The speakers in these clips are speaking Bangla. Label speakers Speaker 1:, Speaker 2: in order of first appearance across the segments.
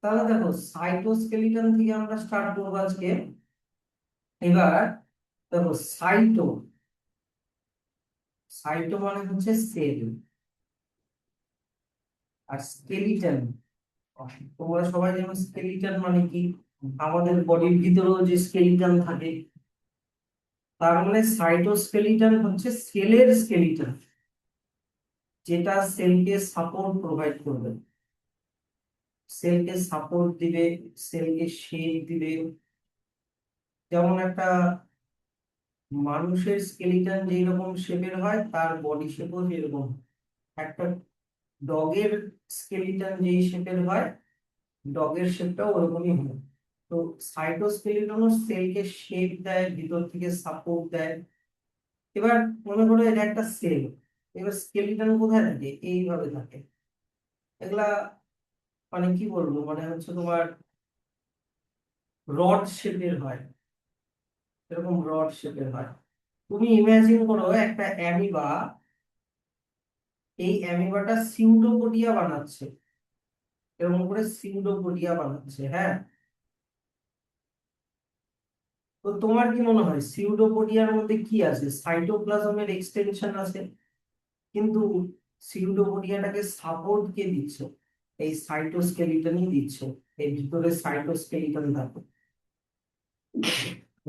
Speaker 1: তাহলে দেখো সাইটোস্কেলিটন থেকে আমরা স্টার্ট করবো আজকে। এবার দেখো সাইটো, সাইটো মানে হচ্ছে সেল, আর স্কেলিটন তোমরা সবাই জানো স্কেলিটন মানে কি। আমাদের বডির ভিতরেও যে স্কেলিটন থাকে, তার মানে সাইটোস্কেলিটন হচ্ছে সেলের স্কেলিটন, যেটা সেলকে সাপোর্ট প্রোভাইড করবে, সেলকে সাপোর্ট দিবে, সেলকে শেপ দিবে। যেমন একটা মানুষের স্কেলিটন যেই রকম শেপের হয়, তার বডি শেপও সেরকম। একটা ডগের স্কেলিটন যেই শেপের হয়, ডগের শেপটাও ওরকমই হয়। তো সাইটোস্কেলিটনও সেলকে শেপ দেয়, ভিতর থেকে সাপোর্ট দেয়। এবার মনে করো এটা একটা সেল, এবার স্কেলিটন কোথায় থাকে? এইভাবে থাকে। এগুলা মানে কি বলবো, মানে হচ্ছে তোমার রড শেপের হয়, এরকম রড শেপের হয়। তুমি ইমাজিন করো একটা অ্যামিবা, এই অ্যামিবাটা সিউডোপোডিয়া বানাচ্ছে, এরকম করে সিউডোপোডিয়া বানাচ্ছে, হ্যাঁ। তো তোমার কি মনে হয় সিউডোপোডিয়ার মধ্যে কি আছে? সাইটোপ্লাজমের এক্সটেনশন আছে, কিন্তু সিউডোপোডিয়াটাকে সাপোর্ট কে দিচ্ছে? এই সাইটোস্কেলিটনই দিচ্ছে, এই ভিতরে সাইটোস্কেলিটন থাকে।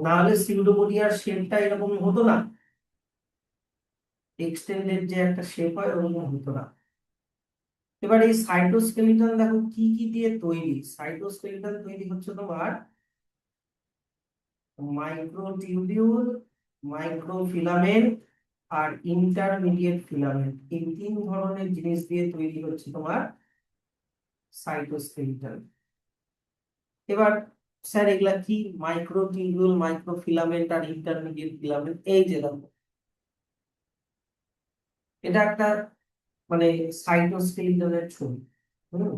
Speaker 1: না হলে সিউডোপোডিয়ার শেপটা এরকম হতো না, এক্সটেন্ডেড যে একটা শেপ হয় ওরকম হতো না। এবার এই সাইটোস্কেলিটন দেখো কি কি দিয়ে তৈরি। সাইটোস্কেলিটন তৈরি হচ্ছে তোমার মাইক্রোটিউবিউল, মাইক্রোফিলামেন্ট আর ইন্টারমিডিয়েট ফিলামেন্ট, এই তিন ধরনের জিনিস দিয়ে তৈরি হচ্ছে তোমার সাইটোস্কেলিটন। এবার স্যার এগুলা কি? মাইক্রোটিউবিউল, মাইক্রোফিলামেন্ট আর ইন্টারমিডিয়েট ফিলামেন্ট, এই যে দেখো এটা একটা মানে সাইটোস্কেলিটনের ছবি। হুম,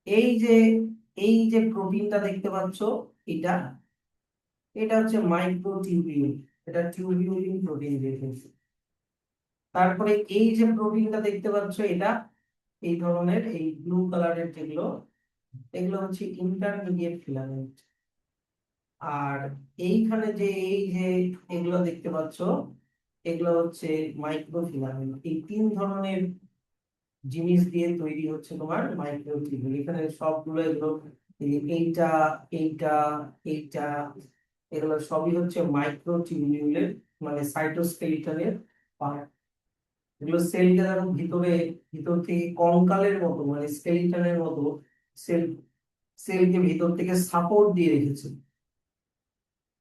Speaker 1: এই যে এই যে প্রোটিনটা দেখতে পাচ্ছ, এটা এটা হচ্ছে মাইক্রোটিউবিউল, এটা টিউবিউলিন প্রোটিন দেখেছি। তারপরে এই যে প্রোটিনটা দেখতে পাচ্ছ, এটা এই ধরনের এই ব্লু কালারের যেগুলো, এগুলো হচ্ছে ইন্টারমিডিয়েট ফিলামেন্ট। আর এইখানে যে এই যে এগুলো দেখতে পাচ্ছ, এগুলো হচ্ছে মাইক্রোফিলামেন্ট। এই তিন ধরনের জিনিস দিয়ে তৈরি হচ্ছে তোমার মাইক্রোটিউবিউল। এখানে সবগুলো এগুলো এইটা এইটা এইটা, এগুলো সবই হচ্ছে মাইক্রোটিউবিউলের মানে সাইটোস্কেলিটনের পার্ট। এগুলো সেলকে যেমন ভিতরে, ভিতর থেকে কঙ্কালের মতো মানে স্কেলিটনের মতো সেল, সেলকে ভিতর থেকে সাপোর্ট দিয়ে রেখেছে,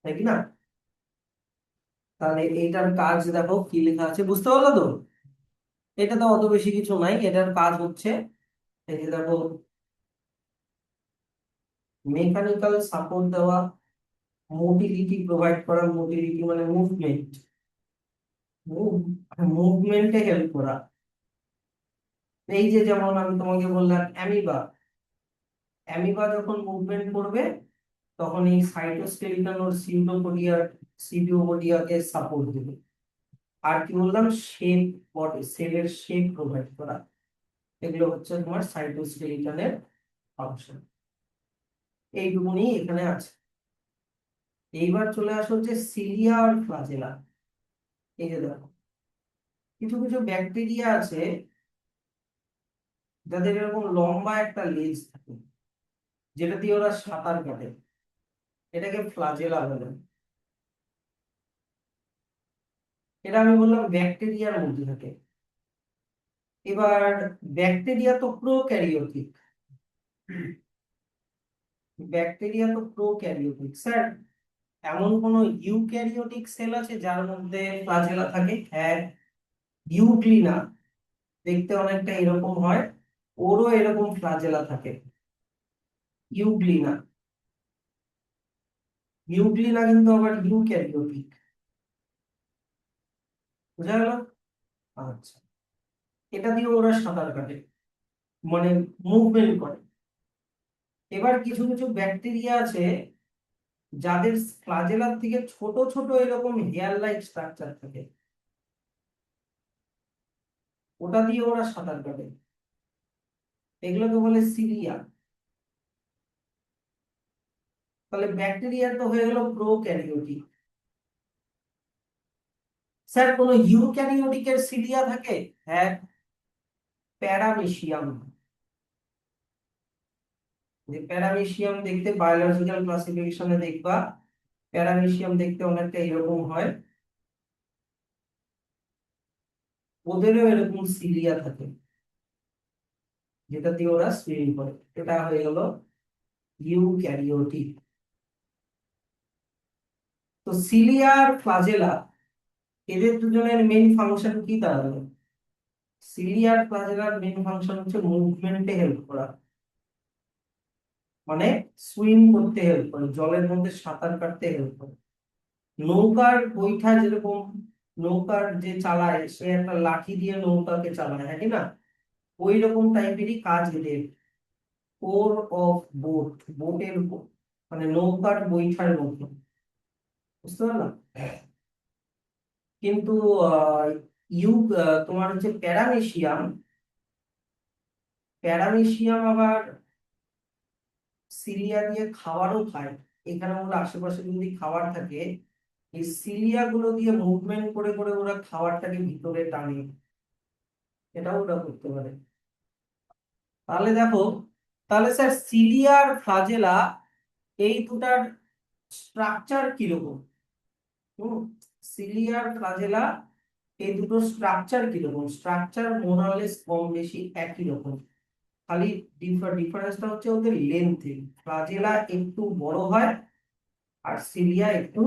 Speaker 1: তাই কি না? তাহলে এইটার কাজ দেখো কি লেখা আছে, বুঝতে পারলো তো? এটা তো অত বেশি কিছু নাই, এটার কাজ হচ্ছে এই যে দেখো, মেকানিক্যাল সাপোর্ট দেওয়া, মোটিলিটি প্রোভাইড করা, মোটিলিটি মানে মুভমেন্ট, মুভমেন্টে হেল্প করা। এই যে যেমন আমি তোমাকে বললাম অ্যামিবা, অ্যামিবা যখন মুভমেন্ট করবে তখন এই সাইটোস্কেলিটন ওর সিউডোপোডিয়াকে সাপোর্ট দেবে। আর কি বললাম, শেপ, বডি সেলের শেপ প্রোভাইড করা, এগুলো হচ্ছে তোমার সাইটোস্কেলিটনের ফাংশন। এইটুকুনি এখানে আছে। এইবার চলে আসো যে সিলিয়া আর ফ্লাজেলা। এই যে দেখো কিছু কিছু ব্যাকটেরিয়া আছে যাদের এরকম লম্বা একটা লেজ থাকে, যেটা দিয়ে ওরা সাঁতার কাটে, এটাকে ফ্লাজেলা বলে। এটা আমি বললাম ব্যাকটেরিয়ার মধ্যে থাকে। এবার ব্যাকটেরিয়া তো প্রোক্যারিওটিক, ব্যাকটেরিয়া তো প্রোক্যারিওটিক স্যার, এমন কোন ইউক্যারিওটিক সেল আছে যার মধ্যে ফ্লাজেলা থাকে? হ্যাঁ, ইউগ্লিনা দেখতে অনেকটা এরকম হয়, ওরও এরকম ফ্লাজেলা থাকে। ইউগ্লিনা, ইউগ্লিনা কিন্তু আবার ইউক্যারিওটিক, বুঝা গেল? আচ্ছা, এটা দিয়ে ওরা সাঁতার কাটে মানে মুভমেন্ট করে। এবার কিছু কিছু ব্যাকটেরিয়া আছে যাদের ফ্লাজেলার থেকে ছোট ছোট এরকম হেয়ার লাইক স্ট্রাকচার থাকে, ওটা দিয়ে ওরা সাঁতার কাটে, এগুলোকে বলে সিলিয়া। তাহলে ব্যাকটেরিয়া তো হয়ে গেল প্রোক্যারিওটিক। স্যার কোন ইউক্যারিওটিকের সিলিয়া থাকে? হ্যাঁ, প্যারামেসিয়াম। যে প্যারামেসিয়াম দেখতে বায়োলজিক্যাল ক্লাসিফিকেশনে দেখবা, প্যারামেসিয়াম দেখতে অনেকটা এরকম হয়, ওদেরও এরকম সিলিয়া থাকে যেটা দিয়ে ওরা সুইম করে। এটা হয়ে গেল ইউক্যারিওটিক। তো সিলিয়া আর ফ্লাজেলা, এদের দুজনের মেইন ফাংশন কি দাঁড়াবে? সিলিয়া আর ফ্লাজেলার মেইন ফাংশন হচ্ছে মুভমেন্টে হেল্প করা, মানে সুইম করতে হেল্প করে, জলের মধ্যে সাঁতার কাটতে হেল্প করে। নৌকার বৈঠা যেরকম, নৌকার যে চালায় সে একটা লাঠি দিয়ে নৌকাকে চালায়, হ্যাঁ কি না? ওই রকম টাইপেরই কাজ এদের। কোর অফ বোট, বোটের উপর, মানে নৌকার বৈঠার মতো, বুঝতে পারলাম? কিন্তু আহ, তোমার হচ্ছে প্যারামেশিয়াম, প্যারামেশিয়াম আবার সিলিয়া দিয়ে খাবারও খায়। এখানে ওগুলো আশেপাশে যদি খাবার থাকে, এই সিলিয়া গুলো দিয়ে মুভমেন্ট করে করে ওরা খাবারটাকে ভিতরে টানে, এটাও ওরা করতে পারে। তাহলে দেখো, তাহলে স্যার সিলিয়া আর ফ্লাজেলা এই দুটার স্ট্রাকচার কিরকম? হুম, সিলিয়া আর ফ্লাজেলা এই দুটো স্ট্রাকচার কিরকম? স্ট্রাকচার মোরালেস কম বেশি একই রকম, খালি ডিফারেন্সটা হচ্ছে ওদের লেন্থে। ফ্লাজেলা একটু বড় হয় আর সিলিয়া একটু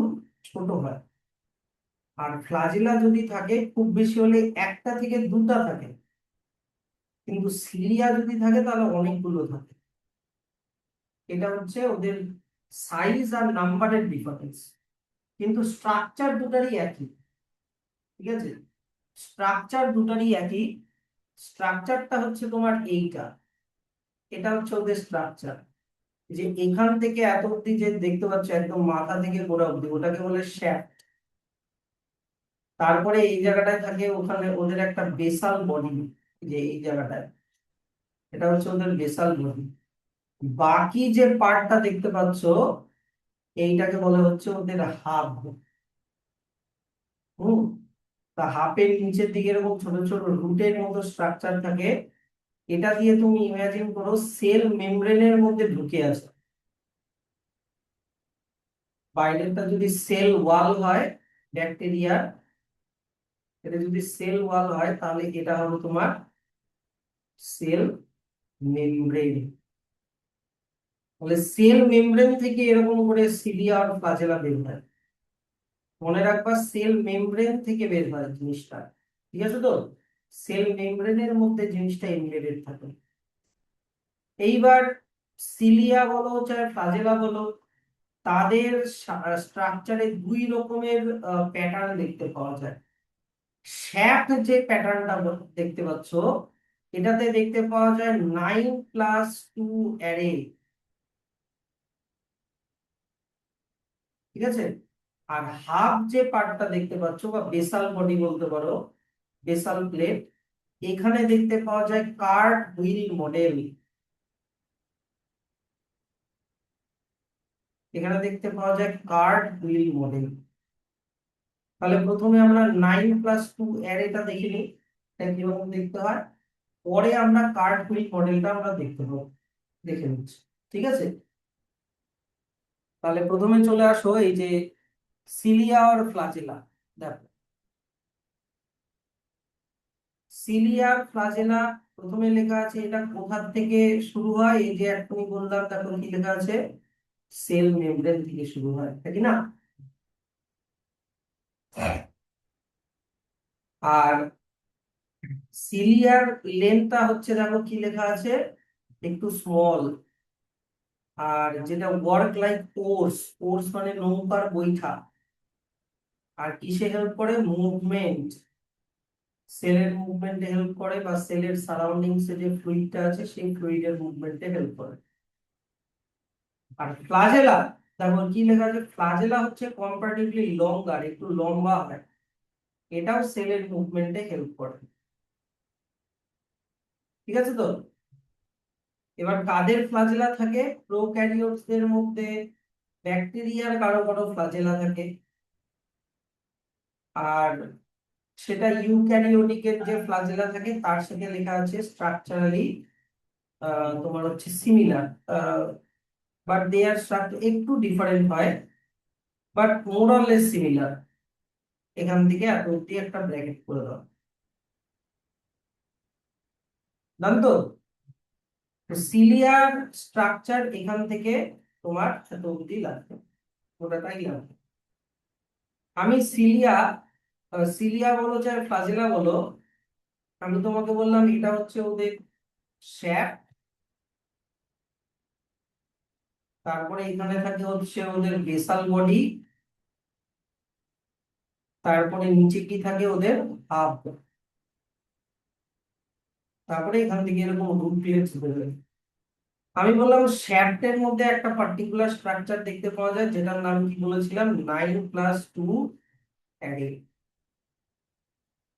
Speaker 1: ছোট হয়। আর ফ্লাজেলা যদি থাকে খুব বেশি হলে একটা থেকে দুটা থাকে, কিন্তু সিলিয়া যদি থাকে তাহলে অনেকগুলো থাকে। এটা হচ্ছে ওদের সাইজ আর নাম্বারের ডিফারেন্স, কিন্তু স্ট্রাকচার দুটারই একই। ঠিক আছে, স্ট্রাকচার দুটারই একই। স্ট্রাকচারটা হচ্ছে তোমার এইটা, এটা হচ্ছে ওদের স্ট্রাকচার। যে এখান থেকে এত অব্দি যে দেখতে পাচ্ছ একদম মাথা থেকে গোড়া অব্দি, ওটাকে বলে শ্যাফট। তারপরে এই জায়গাটায় থাকে, ওখানে ওদের একটা বেসাল বডি, যে এই জায়গাটায়, এটা হচ্ছে ওদের বেসাল বডি। বাকি যে পার্টটা দেখতে পাচ্ছ, এইটাকে বলে হচ্ছে ওদের হাব। হুম, তা হাফের নিচের দিকে এরকম ছোট ছোট রুটের মতো স্ট্রাকচার থাকে। এটা দিয়ে তুমি ইমাজিন করো সেল মেমব্রেনের মধ্যে ঢুকে আছে। বাইরেরটা যদি সেল ওয়াল হয় ব্যাকটেরিয়ার, এটা যদি সেল ওয়াল হয় তাহলে এটা হলো তোমার সেল মেমব্রেন। তাহলে সেল মেমব্রেন থেকে এরকম করে সিলিয়া আর ফ্লাজেলা বের হয়। মনে রাখবা সেল মেমব্রেন থেকে বের হয় জিনিসটা, ঠিক আছে তো? সেল মেমব্রেনের মধ্যে জিনিসটা এমবেডেড থাকে। এইবার সিলিয়া বলো চাहे ফ্লাজেলা বলো, তাদের স্ট্রাকচারে দুই রকমের প্যাটার্ন দেখতে পাওয়া যায়। শ্যাফট যে প্যাটার্নটা দেখতে পাচ্ছ, এটাতে দেখতে পাওয়া যায় 9+2 অ্যারে, ঠিক আছে? আর হাফ যে পার্টটা দেখতে পাচ্ছ বা বেসাল বডি বলতে পারো, বেসাল প্লেট, এখানে দেখতে পাওয়া যায় কার্ড হুইল মডেল। এখানে দেখতে পাওয়া যায় কার্ড হুইল মডেল। তাহলে প্রথমে আমরা 9+2 অ্যারেটা দেখে নিই, এটা কিরকম দেখতে হয়। পরে আমরা কার্ড হুইল মডেলটা আমরা দেখতে পাবো, দেখে নিচ্ছি, ঠিক আছে? তাহলে প্রথমে চলে আসো এই যে সিলিয়া আর ফ্লাজেলা। দেখো, সিলিয়া ফ্লাজেলা প্রথমে লেখা আছে, এটা কোথা থেকে শুরু হয়? এই যে এখনই বললাম, তারপর কি লেখা আছে? সেল মেমব্রেন থেকে শুরু হয়, তাই না? আর সিলিয়ার লেন্থটা হচ্ছে, দেখো কি লেখা আছে, একটু স্মল। আর যেটা ওয়ার্ক লাইক ওর্স, ওর্স মানে নৌকার বৈঠা। আর কিসে হেল্প করে? মুভমেন্ট, সেলের মুভমেন্টে হেল্প করে, বা সেলের সারাউন্ডিংস এ যে ফ্লুইডটা আছে সেই ফ্লুইডের মুভমেন্টে হেল্প করে। আর ফ্লাজেলা, দেখো কি লেখা আছে, ফ্লাজেলা হচ্ছে কম্পারেটিভলি লঙ্গার, একটু লম্বা হয়, এটাও সেলের মুভমেন্টে হেল্প করে। ঠিক আছে তো? এবার কাদের ফ্লাজেলা থাকে প্রোক্যারিওটসদের মধ্যে? ব্যাকটেরিয়ার কারো কারো ফ্লাজেলা থাকে, আর সেটা ইউক্যারিওটিকের যে ফ্লাজেলা থাকে তার সাথে লেখা আছে স্ট্রাকচারালি তোমার হচ্ছে similar, but they are structure একটু ডিফারেন্ট হয়, but more or less similar. এখান থেকে এত অব্দি একটা ব্র্যাকেট করে দাও, জানো তো? সিলিয়ার স্ট্রাকচার এখান থেকে তোমার এত অব্দি লাগবে, ওটাটাই লাগবে। আমি সিলিয়া বলো চাই ফ্লাজেলা বলো, আমি তোমাকে বললাম এটা হচ্ছে ওদের শ্যাফট, তারপরে এখানে থাকে হচ্ছে ওদের বেসাল বডি, তারপরে নিচে কি থাকে ওদের হাব, তারপরে এখান থেকে এরকম রুট প্লেটস বেরোয়। আমি বললাম শ্যাফটের মধ্যে একটা পার্টিকুলার স্ট্রাকচার দেখতে পাওয়া যায় যেটার নাম কি বলেছিলাম, 9+2 অ্যারে।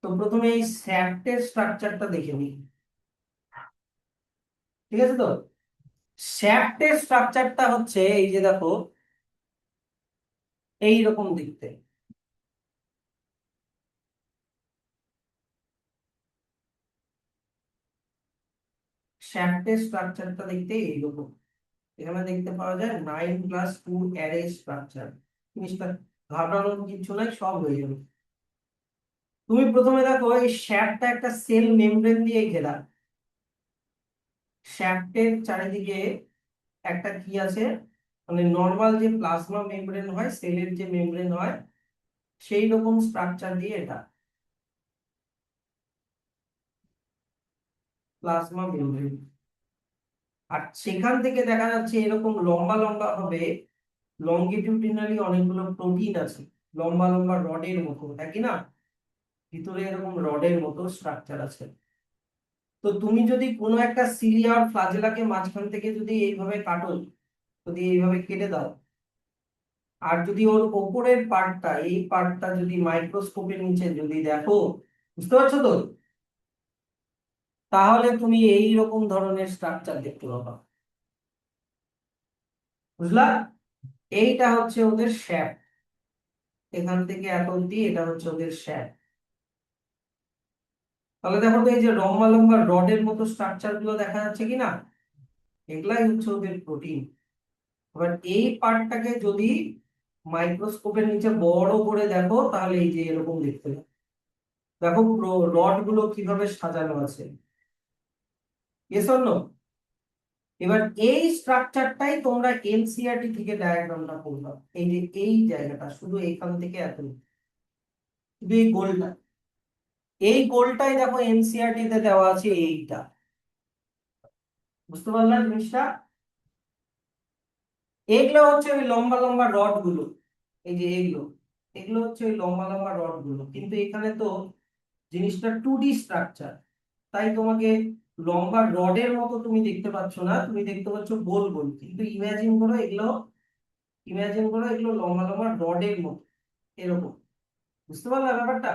Speaker 1: তো প্রথমে এই শ্যাফটের স্ট্রাকচারটা দেখে নিই, ঠিক আছে তো? শ্যাফটের স্ট্রাকচারটা হচ্ছে এই যে দেখো, এই রকম দেখতে। শ্যাফটের স্ট্রাকচারটা দেখতে এইরকম। এখানে দেখতে পাওয়া যায় 9+2 অ্যারে স্ট্রাকচার। জিনিসটা ঘাবড়ানোর কিছু নাই, সব হয়ে যাবে। তুমি প্রথমে দেখো এই শ্যাফটটা একটা সেল মেমব্রেন দিয়ে ঘেরা। শ্যাফটের চারিদিকে একটা কি আছে, মানে নর্মাল যে প্লাজমা মেমব্রেন হয়, সেলের যে মেমব্রেন হয়, সেই রকম স্ট্রাকচার দিয়ে এটা প্লাজমা মেমব্রেন। আর সেখান থেকে দেখা যাচ্ছে এরকম লম্বা লম্বা হবে, লঙ্গিটিউডিনালি অনেকগুলো প্রোটিন আছে, লম্বা লম্বা রডের মতো, একই না? ভিতরে এরকম রডের মতো স্ট্রাকচার আছে। তো তুমি যদি কোনো একটা সিলিয়া আর ফ্লাজেলাকে মাঝখান থেকে যদি এইভাবে কাটো, যদি এইভাবে কেটে দাও, আর যদি ওর ওপরের পার্টটা, এই পার্টটা যদি মাইক্রোস্কোপের নিচে যদি দেখো, বুঝতে পারছো তো? তাহলে তুমি এই রকম ধরনের স্ট্রাকচার দেখতে পাবা। বুঝলা? এইটা হচ্ছে ওদের শ্যাফট, এখান থেকে এত অব্দি এটা হচ্ছে ওদের শ্যাফট। তাহলে দেখো তো এই যে লম্বা লম্বা রডের মতো স্ট্রাকচার গুলো দেখা যাচ্ছে কিনা, এগুলাই হচ্ছে ওদের প্রোটিন। এবার এই পার্টটাকে যদি মাইক্রোস্কোপের নিচে বড় করে দেখো, তাহলে এই যে এরকম দেখতে পাবে। দেখো রড গুলো কিভাবে সাজানো আছে। Yes or no? এবার এই স্ট্রাকচারটাই তোমরা এনসিইআরটি থেকে ডায়াগ্রামটা করবা, এই যে এই জায়গাটা শুধু এখান থেকে এত, শুধু এই গোলটা, এই গোলটাই দেখো এনসিইআরটি তে দেওয়া আছে এইটা। বুঝতে পারলাম জিনিসটা? এগুলো হচ্ছে ওই লম্বা লম্বা রড গুলো, এই যে এগুলো, এগুলো হচ্ছে ওই লম্বা লম্বা রড গুলো, কিন্তু এখানে তো জিনিসটা 2D স্ট্রাকচার, তাই তোমাকে লম্বা রডের মতো তুমি দেখতে পাচ্ছ না, তুমি দেখতে পাচ্ছ গোল গোল, কিন্তু ইমাজিন করো এগুলো লম্বা লম্বা রডের মতো, এরকম। বুঝতে পারলে ব্যাপারটা?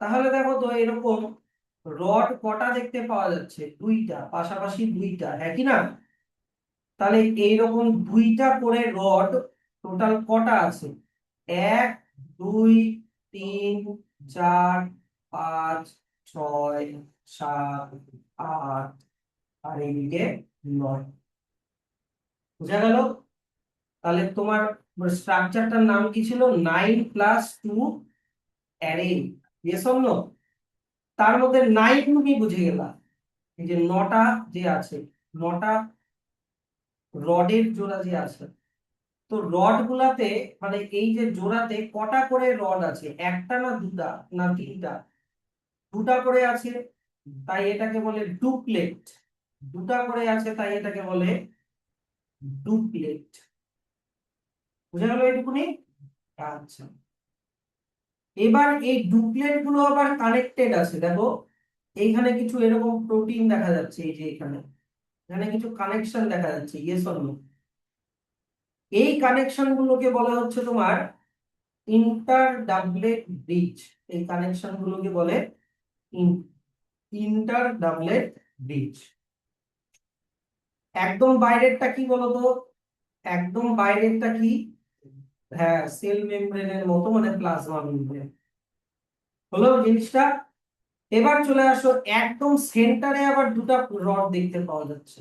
Speaker 1: তাহলে দেখো তো এরকম রড কটা দেখতে পাওয়া যাচ্ছে, দুইটা, পাশাপাশি দুইটা, একই না? তাহলে এইরকম দুইটা করে রড টোটাল কটা আছে? 1 2 3 4 5 6 7 8, আর এইদিকে 9। বুঝা গেল? তাহলে তোমার স্ট্রাকচারটার নাম কি ছিল? 9+2 অ্যারে। Yes or no? তার মধ্যে 9 তুমি বুঝে গেলা, এই যে নটা যে আছে, নটা রডের জোড়া যে আছে। তো রড গুলাতে, মানে এই যে জোড়াতে কটা করে রড আছে, একটা না দুটা না তিনটা? দুটা করে আছে, তাই এটাকে বলে ডুপ্লেট। দুটা করে আছে তাই এটাকে বলে ডুপ্লেট। বুঝা গেল এইটুকুনি? আচ্ছা, এবার এই ডুপ্লেট গুলো আবার কানেক্টেড আছে, দেখো এইখানে কিছু এরকম প্রোটিন দেখা যাচ্ছে, এই যে এখানে, এখানে কিছু কানেকশন দেখা যাচ্ছে, ইয়েস অর নো? এই কানেকশন গুলোকে বলা হচ্ছে তোমার ইন্টার ডাবলেট ব্রিজ। এই কানেকশন গুলোকে বলে ইন্টার ডাবলেট ব্রিজ। একদম বাইরেরটা কি বলতো? একদম বাইরেরটা কি? হ্যাঁ, সেল মেমব্রেনের মতো, মানে প্লাজমা মেমব্রেন। হলো জিনিসটা। এবার চলে আসো, একদম সেন্টারে আবার দুটো রড দেখতে পাওয়া যাচ্ছে,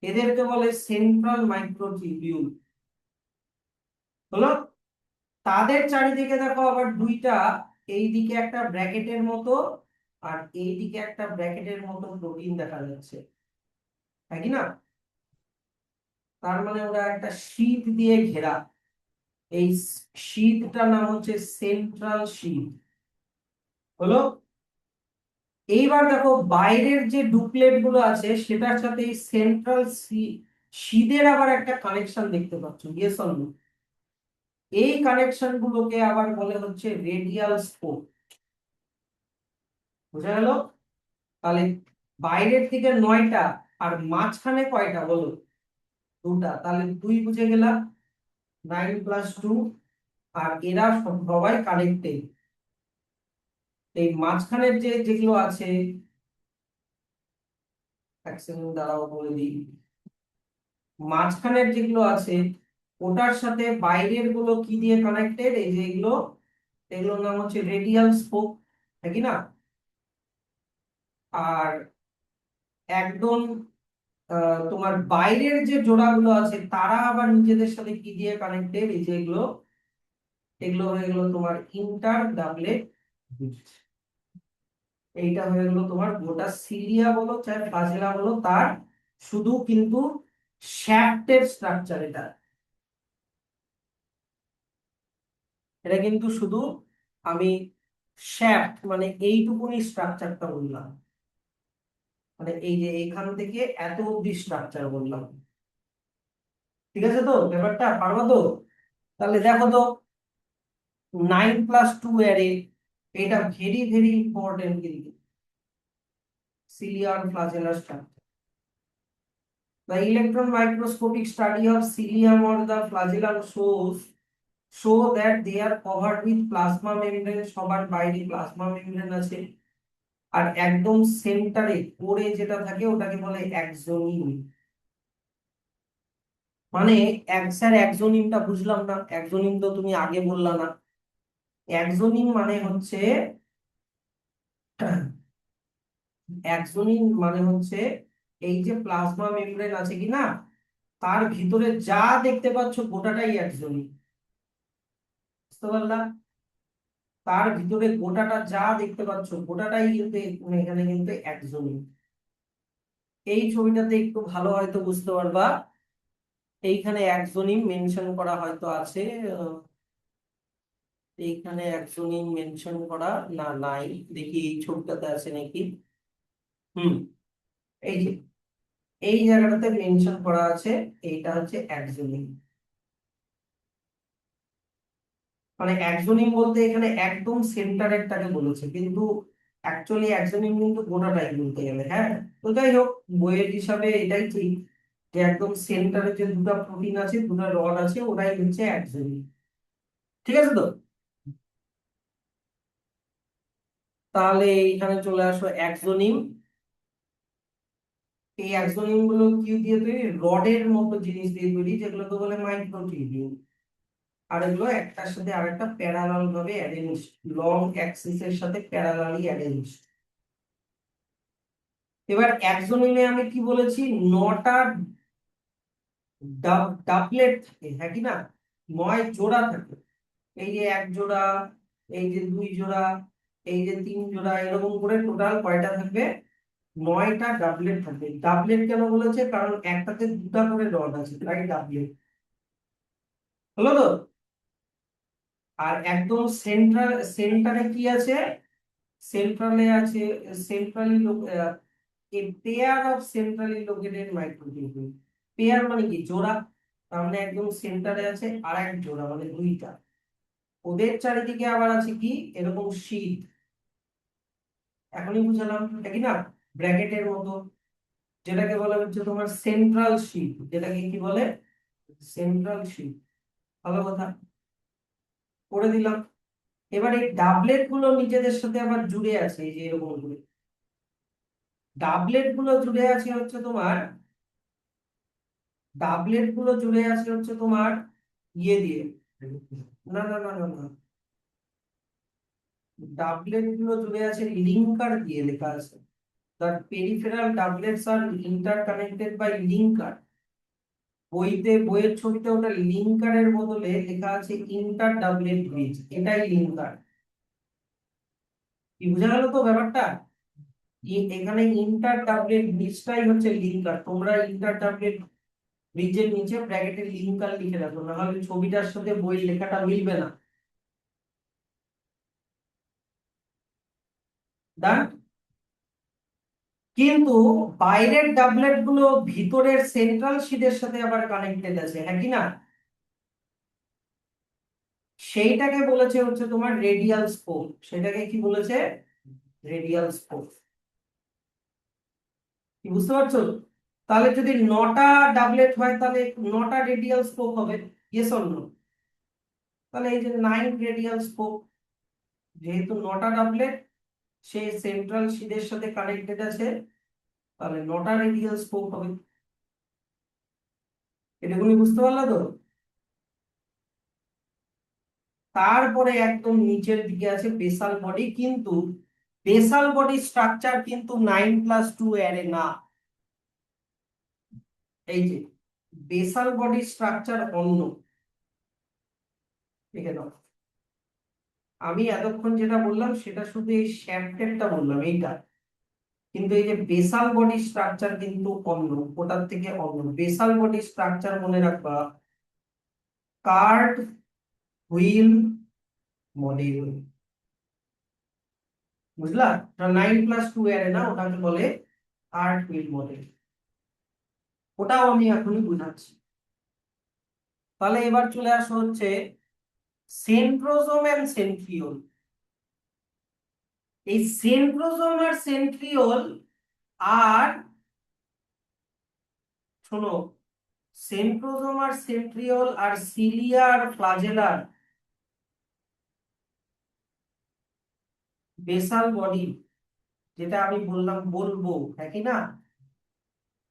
Speaker 1: এদেরকে বলে সেন্ট্রাল মাইক্রোটিবিউল। হলো, তাদের চারিদিকে দেখো আবার দুইটা, এইদিকে একটা ব্র্যাকেটের মতো আর এইদিকে একটা ব্র্যাকেটের মতো প্রোটিন দেখা যাচ্ছে, তাই কি না? তার মানে ওরা একটা শীট দিয়ে ঘেরা। এই শীটটার নাম হচ্ছে সেন্ট্রাল শীট। হলো, এইবার দেখো বাইরের যে ডুপ্লেট গুলো আছে সেটার সাথে এই সেন্ট্রাল শীটের আবার একটা কানেকশন দেখতে পাচ্ছ, ইয়েস অর নো? এই কানেকশন গুলোকে আবার বলে হচ্ছে রেডিয়াল স্পোক। বুঝা গেল? তাহলে বাইরের দিকে 9টা আর মাঝখানে কয়টা বলো? 2টা, তাহলে 2 বুঝে গেলাম, 9 + 2। আর এরা সবাই কানেক্টেড। এই মাঝখানের যে যেগুলো আছে, এক সেকেন্ড দাঁড়াও বলে দিই, মাঝখানের যেগুলো আছে ওটার সাথে বাইরের গুলো কি দিয়ে কানেক্টেড? এই যে এগুলো, এগুলোর নাম হচ্ছে রেডিয়াল স্পোক, তাই কি না? আর একদম তোমার বাইরের যে জোড়াগুলো আছে তারা আবার নিজেদের সাথে কি দিয়ে কানেক্টেড? এই যে এগুলো, এগুলো হয়ে গেল তোমার ইন্টার ডাবলেট। এইটা হয়ে গেল তোমার গোটা সিলিয়া বলো চাই ফ্লাজেলা বলো, তার শুধু কিন্তু শ্যাফটের স্ট্রাকচার এটা। এটা কিন্তু শুধু আমি শ্যাফট মানে এইটুকুনি স্ট্রাকচারটা বললাম, মানে এই যে এইখান থেকে এত অব্দি স্ট্রাকচার বললাম। ঠিক আছে তো, ব্যাপারটা পারবো তো? তাহলে দেখো তো, 9 + 2 অ্যারে, এটা ভেরি ভেরি ইম্পর্টেন্ট কিন্তু, ciliar flagellar structure. The electron microscopic study of cilium or the flagellum show that they are covered with plasma membrane, সবার বাইরে প্লাজমা মেমব্রেন আছে। আর একদম সেন্টারে কোরে যেটা থাকে ওটাকে বলে এক্সোনিম। মানে স্যার এক্সোনিমটা বুঝলাম না, এক্সোনিম তো তুমি আগে বললা না। এক্সোনিম মানে হচ্ছে, এক্সোনিম মানে হচ্ছে এই যে প্লাজমা মেমব্রেন আছে কি না, তার ভিতরে যা দেখতে পাচ্ছ গোটাটাই এক্সোনিম। বুঝতে পারলাম? তার ভিতরে গোটাটা যা দেখতে পাচ্ছ গোটাটাই কিন্তু এখানে কিন্তু এক্সোনিম। এই ছবিটাতে একটু ভালো হয়তো বুঝতে পারবা, এইখানে এক্সোনিম মেনশন করা হয়তো আছে। এইখানে এক্সোনিম মেনশন করা না নাই, দেখি এই ছবিটাতে আছে নাকি। হুম, এই যে এই জায়গাটাতে মেনশন করা আছে, এইটা হচ্ছে এক্সোনিম। মানে এক্সোনিম বলতে এখানে একদম সেন্টারেরটাকে বলেছে, কিন্তু অ্যাকচুয়ালি এক্সোনিম কিন্তু গোটাটাই বলতে গেলে, হ্যাঁ। তো যাই হোক, বইয়ের হিসাবে এটাই ঠিক যে একদম সেন্টারে যে দুটো প্রোটিন আছে, দুটো রড আছে, ওটাই হচ্ছে এক্সোনিম। ঠিক আছে তো? তাহলে এইখানে চলে আসো এক্সোনিম। এই এক্সোনিম গুলো কি দিয়ে তৈরি? রডের মতো জিনিস দিয়ে তৈরি, যেগুলোকে বলে মাইক্রোটিবিউল। আর এগুলো একটার সাথে আরেকটা প্যারালাল ভাবে অ্যারেঞ্জ, লং অ্যাক্সিস এর সাথে প্যারালালি অ্যারেঞ্জ। এবার এক্সোনিমে আমি কি বলেছি? 9টা ডাবলেট থাকে, হ্যাঁ কি না? 9 জোড়া থাকে। এই যে 1 জোড়া, এই যে 2 জোড়া, এই যে 3 জোড়া, এরকম করে টোটাল কয়টা থাকবে? 9টা ডাবলেট থাকবে। ডাবলেট কেন বলেছে? কারণ একটাতে দুটা করে রড আছে, তাই ডাবলেট। হলো তো? আর একদম সেন্টারে কি আছে? সেন্ট্রালে আছে, centrally a pair of centrally located microtubules। Pair মানে কি? জোড়া। তার মানে একদম সেন্টারে আছে আর এক জোড়া, মানে 2টা। ওদের চারিদিকে আবার আছে কি এরকম শীট। এখনই বুঝালাম, এটা কি না ব্র্যাকেটের মতো, যেটাকে বলা হচ্ছে তোমার সেন্ট্রাল শীট, যেটাকে কি বলে? Central sheet. ভালো কথা, করে দিলাম। এবার এই ডাবলেট গুলো নিজেদের সাথে আবার জুড়ে আছে, এই যে এরকম করে ডাবলেট গুলো জুড়ে আছে হচ্ছে তোমার ডাবলেট গুলো জুড়ে আছে হচ্ছে তোমার ইয়ে দিয়ে, না না না না না, ডাবলেট গুলো জুড়ে আছে লিঙ্কার দিয়ে, লেখা আছে the peripheral doublets are interconnected by linker. বইয়ের ছবিতে ওটা লিঙ্কারের বদলে লেখা আছে ইন্টার ডাবলেট ব্রিজ, এটাই লিঙ্কার। কি বোঝা গেল তো ব্যাপারটা? এখানে ইন্টার ডাবলেট ব্রিজটাই হচ্ছে লিঙ্কার। তোমরা ইন্টার ডাবলেট ব্রিজের নিচে ব্র্যাকেটে লিঙ্কার লিখে রাখো, না হলে ছবিটার সাথে বই লেখাটা মিলবে না। ডান। কিন্তু বাইরের ডাবলেট গুলো ভিতরের সেন্ট্রাল শিটের সাথে আবার কানেক্টেড আছে, হ্যাঁ কি না? সেইটাকে বলেছে হচ্ছে তোমার রেডিয়াল স্পোক। সেটাকে কি বলেছে? Radial spoke. কি বুঝতে পারছো? তাহলে যদি 9টা ডাবলেট হয় তাহলে 9টা রেডিয়াল স্পোক হবে, ইয়েস অর নো? তাহলে এই যে 9 রেডিয়াল স্পোক, যেহেতু 9টা ডাবলেট সে সেন্ট্রাল শিটের সাথে কানেক্টেড আছে, তাহলে 9টা রেডিয়াল স্পোক হবে। এটুকুনি বুঝতে পারলা তো? তারপরে একদম নিচের দিকে আছে বেসাল বডি, কিন্তু বেসাল বডি স্ট্রাকচার কিন্তু 9+2 অ্যারে না। এই যে বেসাল বডি স্ট্রাকচার অন্য, দেখে নাও। আমি এতক্ষণ যেটা বললাম সেটা শুধু এই শ্যাফটেরটা বললাম এইটা, কিন্তু এই যে বেসাল বডি স্ট্রাকচার কিন্তু অন্য, ওটার থেকে অন্য। বেসাল বডি স্ট্রাকচার মনে রাখবা কার্ড হুইল মডেল, বুঝলা? 9+2 অ্যারে না, ওটাকে বলে কার্ড হুইল মডেল। ওটাও আমি এখনই বুঝাচ্ছি। তাহলে এবার চলে আসো হচ্ছে সেন্ট্রোজোম এন্ড সেন্ট্রিওল। এই সেন্ট্রোজোম আর সেন্ট্রিওল, আর শোনো, সেন্ট্রোজোম আর সেন্ট্রিওল আর সিলিয়া আর ফ্লাজেলার বেসাল বডি, যেটা আমি বললাম বলবো, হ্যাঁ কি না?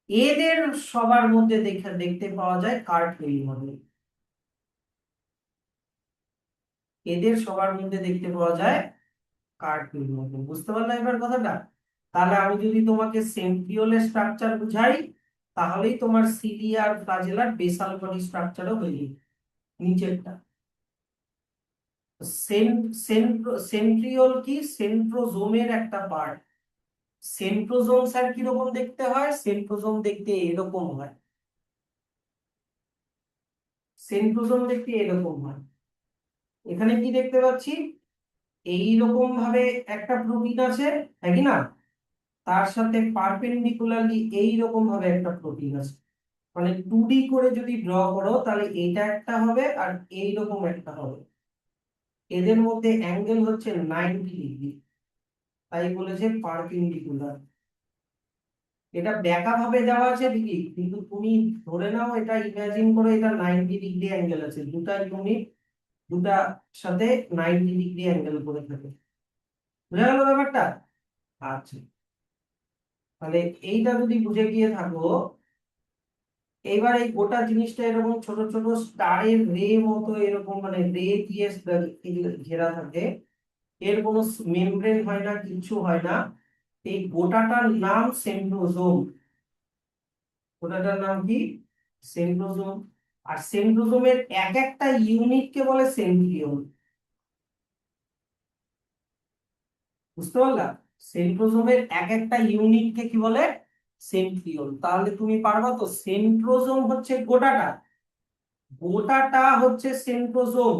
Speaker 1: এদের সবার মধ্যে দেখতে পাওয়া যায় কার্টউইল মডেল। এদের সবার মধ্যে দেখতে পাওয়া যায় কার্টউইল মডেল। বুঝতে পারলে এবার কথাটা? তাহলে আমি যদি তোমাকে সেন্ট্রিওলের স্ট্রাকচার বুঝাই, তাহলেই তোমার সিলিয়া আর ফ্লাজেলার বেসাল বডি স্ট্রাকচারও হয়ে যাবে নিচেরটা। সেন্ট্রিওল কি? সেন্ট্রোজোমের একটা পার্ট। সেন্ট্রোজোম স্যার কিরকম দেখতে হয়? সেন্ট্রোজোম দেখতে এরকম হয়। সেন্ট্রোজোম দেখতে এরকম হয়। এখানে কি দেখতে পাচ্ছি? এইরকম ভাবে একটা প্রোটিন আছে, তাই কি না? তার সাথে পারপেন্ডিকুলারলি এইরকম ভাবে একটা প্রোটিন আছে। মানে 2D করে যদি ড্র করো তাহলে এটা একটা হবে আর এইরকম একটা হবে। এদের মধ্যে অ্যাঙ্গেল হচ্ছে 90 ডিগ্রি, তাই বলেছে পারপেন্ডিকুলার। এটা ব্যাকা ভাবে দেওয়া আছে ঠিকই, কিন্তু তুমি ধরে নাও, এটা ইমাজিন করে এটা 90 ডিগ্রি অ্যাঙ্গেল আছে, দুটা ইউনিট দুটা সাথে 90 ডিগ্রি অ্যাঙ্গেল করে থাকে। বুঝা গেল ব্যাপারটা? আচ্ছা, তাহলে এইটা যদি বুঝে গিয়ে থাকো, এইবার এই গোটা জিনিসটা এরকম ছোট ছোট স্টারের রে মতো, এরকম মানে রে দিয়ে ঘেরা থাকে। এর কোনো মেমব্রেন হয় না, কিছু হয় না। এই গোটাটার নাম সেন্ট্রোজোম। গোটাটার নাম কি? সেন্ট্রোজোম। আর সেন্ট্রোজোমের এক একটা ইউনিটকে বলে সেন্ট্রিওল। বুঝতে পারলা? সেন্ট্রোজোমের এক একটা ইউনিটকে কি বলে? সেন্ট্রিওল। তাহলে তুমি পারবা তো, সেন্ট্রোজোম হচ্ছে গোটাটা, গোটাটা হচ্ছে সেন্ট্রোজোম,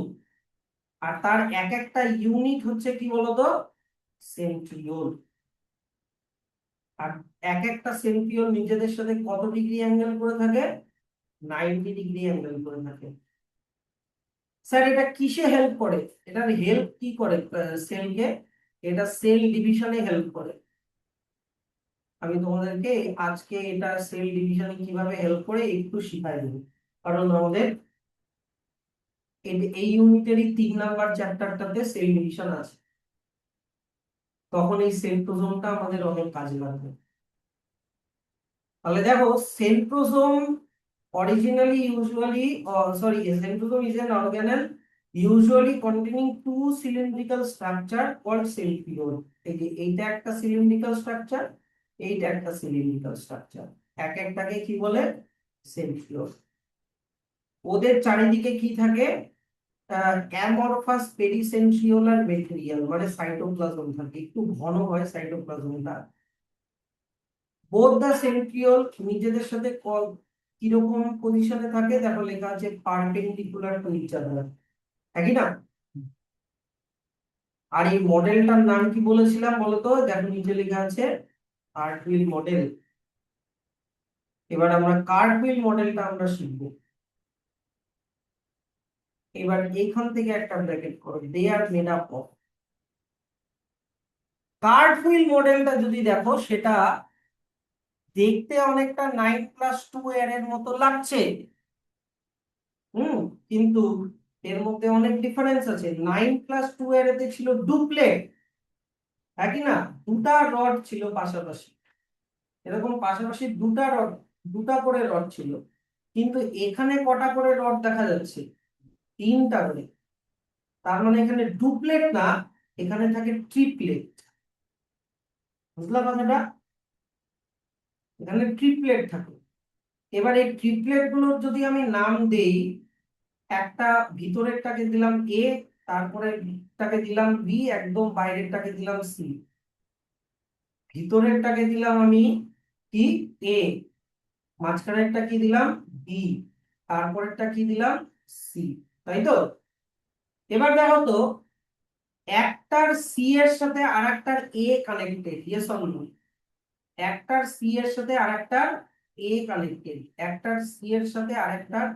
Speaker 1: আর তার এক একটা ইউনিট হচ্ছে কি বলতো? সেন্ট্রিওল। আর এক একটা সেন্ট্রিওল নিজেদের সাথে কত ডিগ্রি অ্যাঙ্গেল করে থাকে? 90 ডিগ্রি অ্যাঙ্গেল করে থাকে। স্যার এটা কিসে হেল্প করে? এটার হেল্প কি করে সেলকে? এটা সেল ডিভিশনে হেল্প করে। আমি তোমাদেরকে আজকে এটা সেল ডিভিশনে কিভাবে হেল্প করে একটু শিখাই দেবো। কারণ আমাদের এই ইউনিটেরই 3 নাম্বার চ্যাপ্টারটাতে সেল ডিভিশন আছে, তখন এই সেন্ট্রোজোমটা আমাদের অনেক কাজে লাগবে। তাহলে দেখো, centrosome Originally, usually, sorry, centrosome is an organelle usually containing two cylindrical structure called centriole. এই যে এইটা একটা cylindrical structure, এইটা একটা cylindrical structure, এক একটাকে কি বলে? সেন্ট্রিওল। ওদের চারিদিকে কি থাকে? অ্যামরফাস পেরিসেন্ট্রিওলার মেটেরিয়াল, মানে সাইটোপ্লাজম থাকে, একটু ঘন হয় সাইটোপ্লাজমটা। বোথ দা সেন্ট্রিওল নিজেদের সাথে কিরকম পজিশনে থাকে দেখো, লেখা আছে পারপেন্ডিকুলার টু ইচ আদার, একই না? আর এই মডেলটার নাম কি বলেছিলাম বলতো? দেখো নিচে লেখা আছে কার্টউইল মডেল। এবার আমরা কার্টউইল মডেলটা আমরা শিখবো। এবার এইখান থেকে একটা ব্র্যাকেট করো, দে আর মেড আপ অফ। কার্টউইল মডেলটা যদি দেখো, সেটা দেখতে অনেকটা 9+2 এর মতো লাগছে। হুম, কিন্তু এর মধ্যে অনেক ডিফারেন্স আছে। 9+2 এতে ছিল ডুপ্লেট, একই না? দুটা রড ছিল পাশাপাশি, এরকম পাশাপাশি দুটা রড, দুটা করে রড ছিল। কিন্তু এখানে কটা করে রড দেখা যাচ্ছে? তিনটা করে। তার মানে এখানে ডুপ্লেট না, এখানে থাকে ট্রিপলেট। বুঝলা কথাটা? এখানে ট্রিপলেট থাকে। এবার এই ট্রিপলেট গুলোর যদি আমি নাম দেই, একটা ভিতরেরটাকে দিলাম এ, তারপরে টাকে দিলাম বি, একদম বাইরেরটাকে দিলাম সি। ভিতরেরটাকে দিলাম আমি কি? এ। মাঝখানেরটা কি দিলাম? বি। তারপরেরটা কি দিলাম? সি। তাই তো? এবার দেখো তো, একটার সি এর সাথে আরেকটার এ কানেক্টেড, ইয়েস অর নো? একটার সি এর সাথে আরেকটার এ কানেক্টেড, একটার সি এর সাথে আরেকটার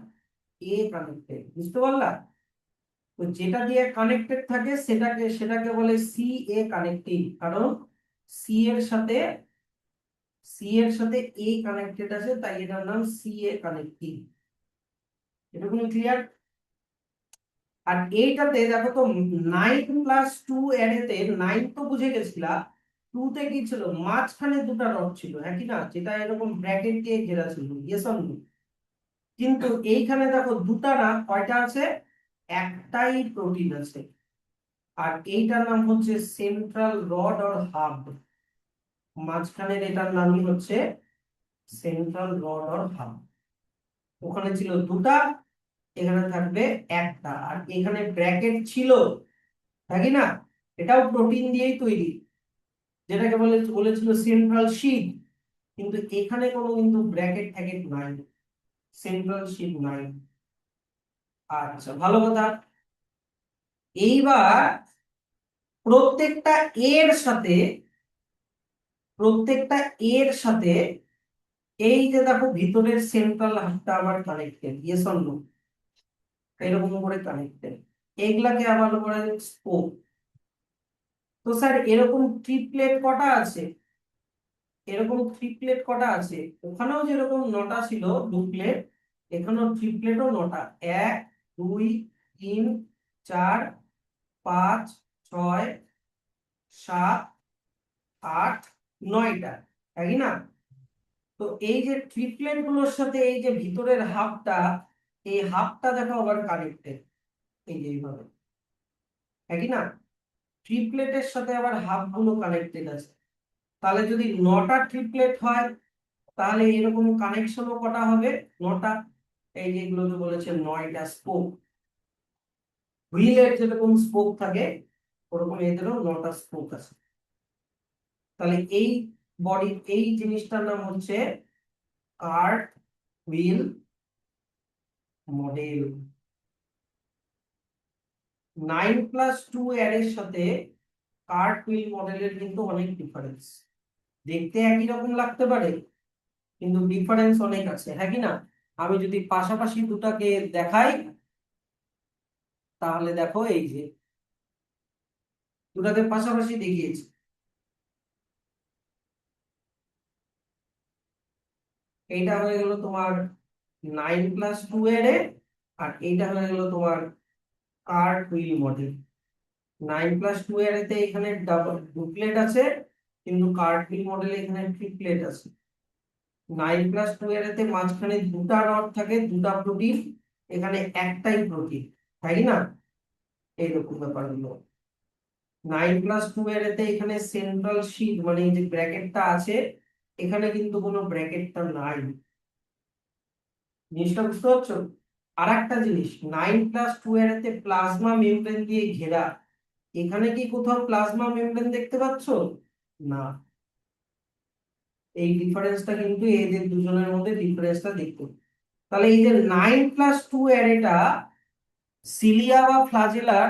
Speaker 1: এ কানেক্টেড, বুঝতে পারলা? তো যেটা দিয়ে কানেক্টেড থাকে সেটাকে সেটাকে বলে সি এ কানেক্টিং, কারণ সি এর সাথে সি এর সাথে এ কানেক্টেড আছে, তাই এটার নাম সি এ কানেক্টিং। এটুকুনি ক্লিয়ার? আর এইটাতে দেখো তো, 9+2 অ্যারেতে 9 তো বুঝে গেছিলা, 2 তে কি ছিল? মাঝখানে দুটো রড ছিল, হ্যাঁ কি না? যেটা এরকম ব্র্যাকেট দিয়ে ঘেরা ছিল, ইয়েস অর নো? কিন্তু এইখানে দেখো দুটা না, কয়টা আছে? একটাই প্রোটিন আছে। আর এইটার নাম হচ্ছে সেন্ট্রাল রড অর হাব। মাঝখানের এটার নামই হচ্ছে সেন্ট্রাল রড অর হাব। ওখানে ছিল দুটা, এখানে থাকবে একটা। আর এখানে ব্র্যাকেট ছিল, নাকি না? এটাও প্রোটিন দিয়েই তৈরি, যেটাকে বলেছিল সেন্ট্রাল শীট। কিন্তু এখানে কোনো কিন্তু ব্র্যাকেট ট্যাকেট নাই, সেন্ট্রাল শীট নাই। আচ্ছা, ভালো কথা। এইবার প্রত্যেকটা এর সাথে, প্রত্যেকটা এর সাথে এই যে দেখো ভিতরের সেন্ট্রাল হাবটা আবার কানেক্টেড, ইয়েস অর নো? এরকম করে কানেক্টেড। এগুলাকে আবার বলে স্পোক। তো স্যার এরকম ট্রিপলেট কটা আছে? এরকম ট্রিপলেট কটা আছে? ওখানেও যেরকম 9টা ছিল ডুপ্লেট, এখানেও ট্রিপলেটও 9টা। 1 2 3 4 5 6 7 8 9টা, তাই না? তো এই যে ট্রিপলেট গুলোর সাথে এই যে ভিতরের হাফটা, এই হাফটা দেখো আবার কানেক্টেড, এই যে এইভাবে, একই না? ট্রিপলেটের সাথে আবার হাফ গুলো কানেক্টেড আছে। তাহলে যদি 9টা ট্রিপলেট হয়, তাহলে এরকম কানেকশনও কটা হবে? 9টা। এই যেগুলোকে বলেছে 9টা স্পোক। হুইলের যেরকম স্পোক থাকে, ওরকম এদেরও 9টা স্পোক আছে। তাহলে এই বডি, এই জিনিসটার নাম হচ্ছে কার্ট হুইল মডেল। 9+2 অ্যারের সাথে কার্ট হুইল মডেলের কিন্তু অনেক ডিফারেন্স। দেখতে একই রকম লাগতে পারে, কিন্তু ডিফারেন্স অনেক আছে, হ্যাঁ কি না? আমি যদি পাশাপাশি দুটাকে দেখাই, তাহলে দেখো এই যে দুটাকে পাশাপাশি দেখিয়েছি। এইটা হয়ে গেল তোমার 9+2 এর এ, আর এইটা হয়ে গেল তোমার কার্ট হুইল মডেল। 9+2 এর এতে এখানে ডাবল ডুপ্লেট আছে, কিন্তু কার্ট হুইল মডেলে এখানে ট্রিপলেট আছে। 9+2 এর মাঝখানে দুটা রড থাকে, দুটা প্রোটিন, এখানে একটাই প্রোটিন, তাই না? এইরকম ব্যাপারগুলো। 9+2 এখানে সেন্ট্রাল শীট মানে এই যে ব্র্যাকেটটা আছে, এখানে কিন্তু কোনো ব্র্যাকেটটা নাই। জিনিসটা বুঝতে পারছো? আর একটা জিনিস, 9+2 প্লাজমা মেমব্রেন দিয়ে ঘেরা, এখানে কি কোথাও প্লাজমা মেমব্রেন দেখতে পাচ্ছো? না। এই ডিফারেন্সটা কিন্তু এদের দুজনের মধ্যে ডিফারেন্সটা দেখতে। তাহলে এই যে 9+2 অ্যারেটা সিলিয়া বা ফ্লাজেলার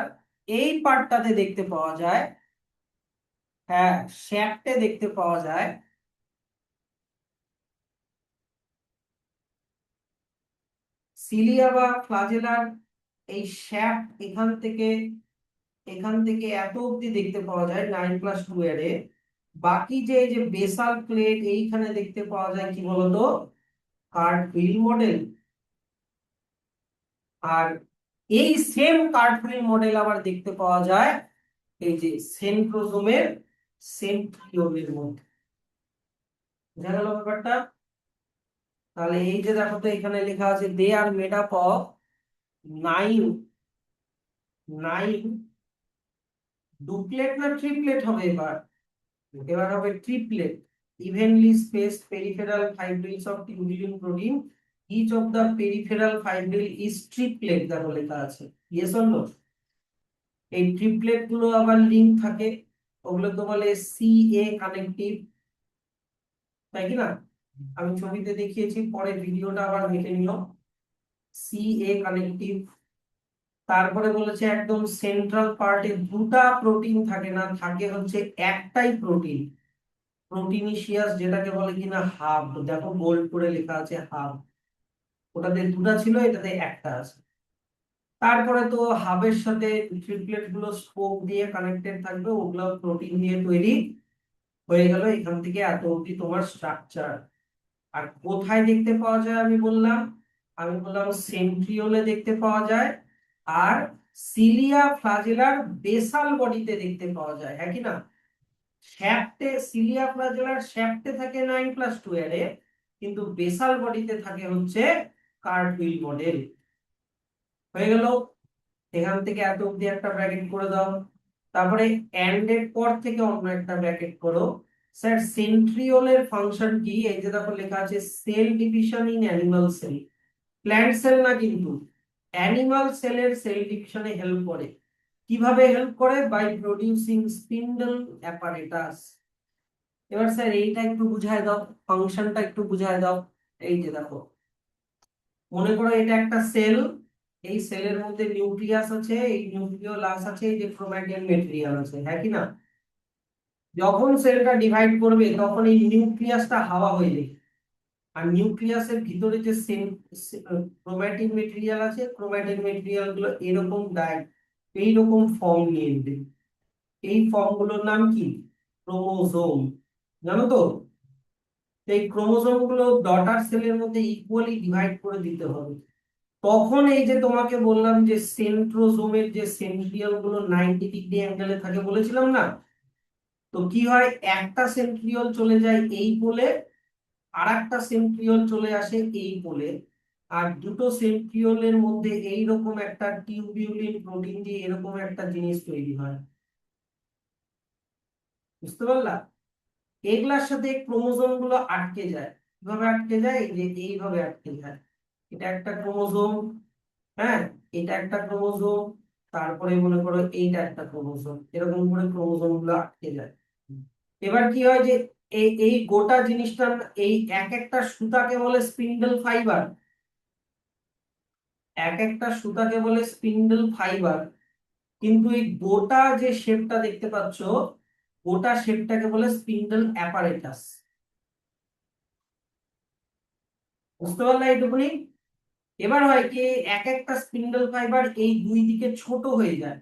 Speaker 1: এই পার্টটাতে দেখতে পাওয়া যায়, হ্যাঁ শ্যাফটে দেখতে পাওয়া যায়। সিলিয়া বা ফ্লাজেলার এই শ্যাফট এখান থেকে এত অবধি দেখতে পাওয়া যায় 9+2 অ্যারে। বাকি যে এই যে বেসাল প্লেট এইখানে দেখতে পাওয়া যায় কি বলতো, কার্টউইল মডেল। আর এই সেম কার্টউইল মডেল আবার দেখতে পাওয়া যায় এই যে সেন্ট্রোজোমের সেন্ট্রিওলের মধ্যে। বুঝা গেল ব্যাপারটা? তাহলে এই যে দেখো তো এখানে লেখা আছে they are made up of nine nine duplet না ট্রিপলেট হবে এবার? এবার হবে triplet. Evenly spaced peripheral fibrils of tubulin protein, each of the peripheral fibril is triplet, দেখো লেখা আছে। Yes or no? এই ট্রিপলেট গুলো আবার লিংক থাকে, ওগুলো তো বলে সি এ কানেকটিভ, তাই কি না? আমি ছবিতে দেখিয়েছি, পরে ভিডিওটা আবার দেখে নিও। সি এ কানেকটিভ। তারপরে বলেছে একদম সেন্ট্রাল পার্টে দুটা প্রোটিন থাকে না, থাকে হচ্ছে একটাই প্রোটিন, প্রোটিনিশিয়াস, যেটাকে বলে কিনা হাব। দেখো বোল্ড করে লেখা আছে হাব। ওটাতে দুটা ছিল, এটাতে একটা আছে। তারপরে তো হাবের সাথে ট্রিপলেট গুলো স্পোক দিয়ে কানেক্টেড থাকবে, ওগুলো প্রোটিন দিয়ে তৈরি। হয়ে গেল এখান থেকে এত অব্দি তোমার স্ট্রাকচার। আর কোথায় দেখতে পাওয়া যায় আমি বললাম সেন্ট্রিওলে দেখতে পাওয়া যায়, আর সিলিয়া ফ্লাজেলার বেসাল বডিতে দেখতে পাওয়া যায়, হ্যাঁ কি না? শ্যাফটে সিলিয়া ফ্লাজেলার শ্যাফটে থাকে 9+2 এর, কিন্তু বেসাল বডিতে থাকে হচ্ছে কার্টউইল মডেল। হয়ে গেল। এখান থেকে এত অব্দি একটা ব্র্যাকেট করে দাও। তারপরে এন্ড এর পর থেকে অন্য একটা ব্র্যাকেট করো। স্যার সেন্ট্রিওলের ফাংশন কি? এই যে দেখো লেখা আছে cell division in animal cell. Plant cell না কিন্তু, অ্যানিমাল সেলের সেল ডিভিশনে হেল্প করে। কিভাবে হেল্প করে? By producing spindle apparatus. এবার স্যার এইটা একটু বুঝায় দাও, ফাংশনটা একটু বুঝায় দাও। এই যে দেখো, মনে করো এটা একটা সেল, এই সেলের মধ্যে নিউক্লিয়াস আছে, এই নিউক্লিওলাস আছে, এই যে ক্রোমাটিন মেটেরিয়াল আছে, হ্যাঁ কি না? যখন সেলটা ডিভাইড করবে তখন এই নিউক্লিয়াসটা হাওয়া হয়ে যাবে। আর নিউক্লিয়াসের ভিতরে যে ক্রোমাটিন মেটেরিয়াল আছে, ক্রোমাটিন মেটেরিয়াল গুলো এরকম এইরকম ফর্ম নিয়ে নেবে। এই ফর্ম গুলোর নাম কি? ক্রোমোজোম। জানো তো? এই ক্রোমোজোম গুলো ডটার সেলের মধ্যে ইকুয়ালি ডিভাইড করে দিতে হবে। তখন এই যে তোমাকে বললাম যে সেন্ট্রোজোমের যে সেন্ট্রিওল গুলো 90 ডিগ্রি অ্যাঙ্গেলে থাকে বলেছিলাম না, তো কি হয়, একটা সেন্ট্রিওল চলে যায় এই পোলে, আর একটা সেন্ট্রিওল চলে আসে এই পোলে, আর দুটো সেন্ট্রিওলের মধ্যে এইরকম একটা টিউবিউলিন প্রোটিন দিয়ে এরকম একটা জিনিস তৈরি হয়। বুঝতে পারলা? এগুলার সাথে ক্রোমোজোম গুলো আটকে যায়। কিভাবে আটকে যায়? এই যে এইভাবে আটকে যায়। এটা একটা ক্রোমোজোম, হ্যাঁ, এটা একটা ক্রোমোজোম, তারপরে মনে করো এইটা একটা ক্রোমোজোম, এরকম করে ক্রোমোজোম গুলো আটকে যায়। এবার কি হয় যে এই এই গোটা জিনিসটা, এই এক একটা সুতাকে বলে স্পিন্ডল ফাইবার। এক একটা সুতাকে বলে স্পিন্ডল ফাইবার। কিন্তু এই গোটা যে শেপটা দেখতে পাচ্ছ, গোটা শেপটাকে বলে স্পিন্ডল অ্যাপারেটাস। বুঝতে পারলে এইটুকুনি? এবার হয় কি, এক একটা স্পিন্ডল ফাইবার এই দুই দিকে ছোট হয়ে যায়।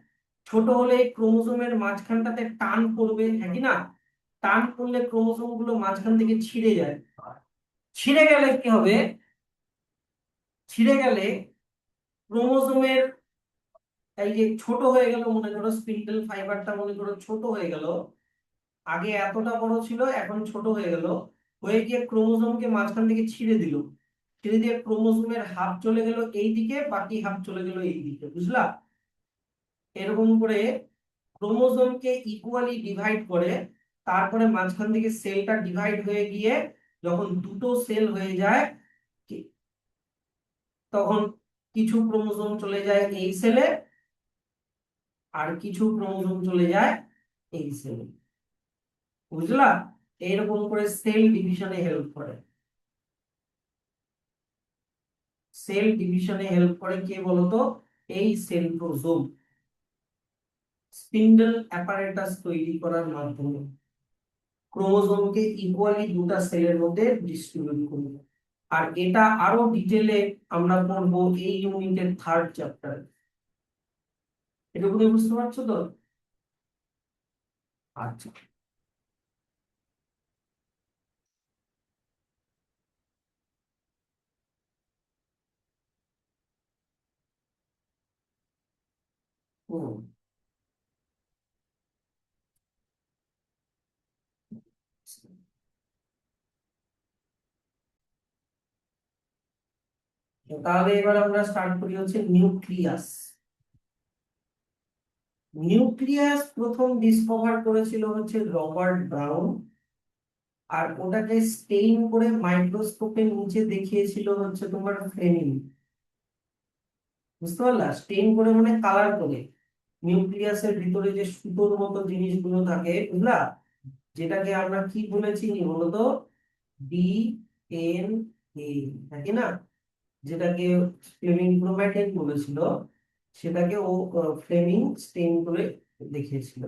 Speaker 1: ছোট হলে ক্রোমোজোমের মাঝখানটাতে টান পড়বে, হ্যাঁ কি না? টান পড়লে ক্রোমোজোম গুলো মাঝখান থেকে ছিঁড়ে যায়। ছিঁড়ে গেলে কি হবে? ছিঁড়ে গেলে ক্রোমোজোমের এই যে ছোট হয়ে গেল, মনে করো স্পিন্ডল ফাইবারটা মনে করো ছোট হয়ে গেল, আগে এতটা বড় ছিল এখন ছোট হয়ে গেল। হয়ে গিয়ে ক্রোমোজোমকে মাঝখান থেকে ছিঁড়ে দিল, ছিঁড়ে দিয়ে ক্রোমোজোমের হাফ চলে গেল এই দিকে, বাকি হাফ চলে গেল এই দিকে, বুঝলা? এরকম করে ক্রোমোজোমকে ইকুয়ালি ডিভাইড করে তারপরে মাঝখান থেকে সেলটা ডিভাইড হয়ে গিয়ে যখন দুটো সেল হয়ে যায় তখন কিছু ক্রোমোজোম চলে যায় এই সেলে আর কিছু ক্রোমোজোম চলে যায় এই সেলে, বুঝলা? এইরকম করে সেল ডিভিশনে হেল্প করে। সেল ডিভিশনে হেল্প করে কে বলতো? এই সেন্ট্রোজোম স্পিন্ডল অ্যাপারেটাস তৈরি করার মাধ্যমে ক্রোমোজোমকে ইকুয়ালি দুটো সেলের মধ্যে ডিস্ট্রিবিউট করবে। আর এটা আরো ডিটেলে আমরা পড়বো এই ইউনিটের থার্ড চ্যাপ্টারে। এটুকু বুঝতে পারছো তো? আচ্ছা। হুম। তাহলে এবার আমরা স্টার্ট করি হচ্ছে নিউক্লিয়াস। নিউক্লিয়াস প্রথম ডিসকভার করেছিল হচ্ছে রবার্ট ব্রাউন, আর ওটাকে স্টেইন করে মাইক্রোস্কোপের নিচে দেখিয়েছিল হচ্ছে তোমার ফ্লেমিং। বুঝতে পারলা? স্টেইন করে মানে কালার করে। নিউক্লিয়াসের ভিতরে যে সুতোর মতো জিনিসগুলো থাকে, বুঝলা, যেটাকে আমরা কি বলেছি বলতো? ডি এন এ, নাকি না? যেটাকে ফ্লেমিং ক্রোম্যাটিন বলেছিল, সেটাকে ও ফ্লেমিং স্টেইন করে দেখিয়েছিল।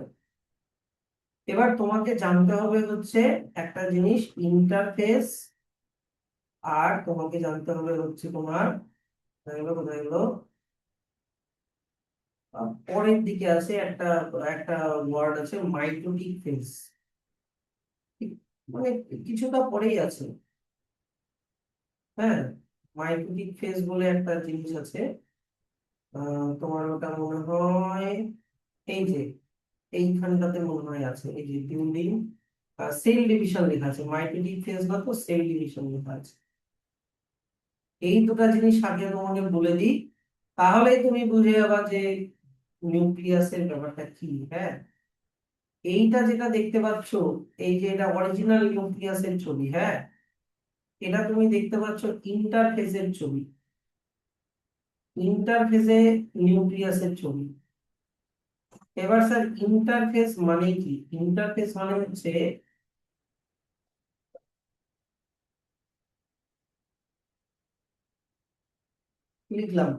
Speaker 1: এবার তোমাকে জানতে হবে হচ্ছে একটা জিনিস, ইন্টারফেস। আর তোমাকে জানতে হবে হচ্ছে তোমার কোথায় গেলো, কোথায় গেলো, পরের দিকে আছে একটা, একটা ওয়ার্ড আছে মাইটোটিক ফেজ, মানে কিছুটা পরেই আছে। হ্যাঁ, মাইটোটিক ফেজ বলে একটা জিনিস আছে। তোমার ওটা মনে হয় এই যে এইখানটাতে মনে হয় আছে, এই যে বিল্ডিং সেল ডিভিশন লেখা আছে, মাইটোটিক ফেজ না তো সেল ডিভিশন লেখা আছে। এই দুটা জিনিস আগে তোমাকে বলে দিই, তাহলেই তুমি বুঝে যাবা যে নিউক্লিয়াসের ব্যাপারটা কি। হ্যাঁ, এইটা যেটা দেখতে পাচ্ছ, এই যে এটা অরিজিনাল নিউক্লিয়াসের ছবি। হ্যাঁ, এটা তুমি দেখতে পাচ্ছ ইন্টারফেসের ছবি, ইন্টারফেসে নিউক্লিয়াসের ছবি। এবার স্যার ইন্টারফেস মানে কি? ইন্টারফেস মানে হচ্ছে, কি লিখলাম,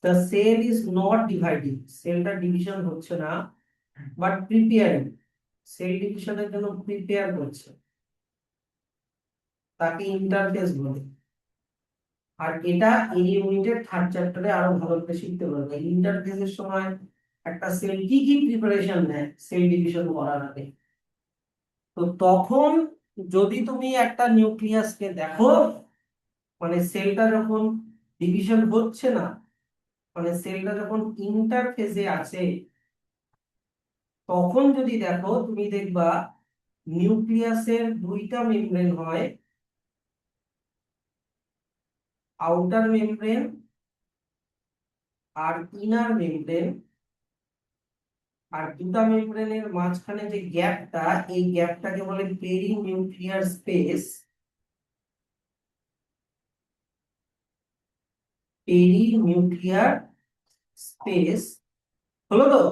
Speaker 1: the cell is not dividing, সেলটা ডিভিশন হচ্ছে না, বাট প্রিপেয়ারিং, সেল ডিভিশনের জন্য প্রিপেয়ার করছে, তাকে ইন্টারফেস বলে। আর এটা এই ইউনিটের থার্ড চ্যাপ্টারে আরো ভালো করে শিখতে পারবে। ইন্টারফেসের সময় একটা সেল কি কি প্রিপারেশন নেয় সেল ডিভিশন করার আগে। তো তখন যদি তুমি একটা নিউক্লিয়াসকে দেখো, মানে সেলটা যখন ডিভিশন হচ্ছে না, মানে সেলটা যখন ইন্টারফেসে আছে, তখন যদি দেখো তুমি দেখবা নিউক্লিয়াসের দুইটা মেমব্রেন হয়, আউটার মেমব্রেন আর ইনার মেমব্রেন। আর দুটা মেমব্রেনের মাঝখানে যে গ্যাপটা, এই গ্যাপটাকে বলে perinuclear space. Perinuclear space হলো তো?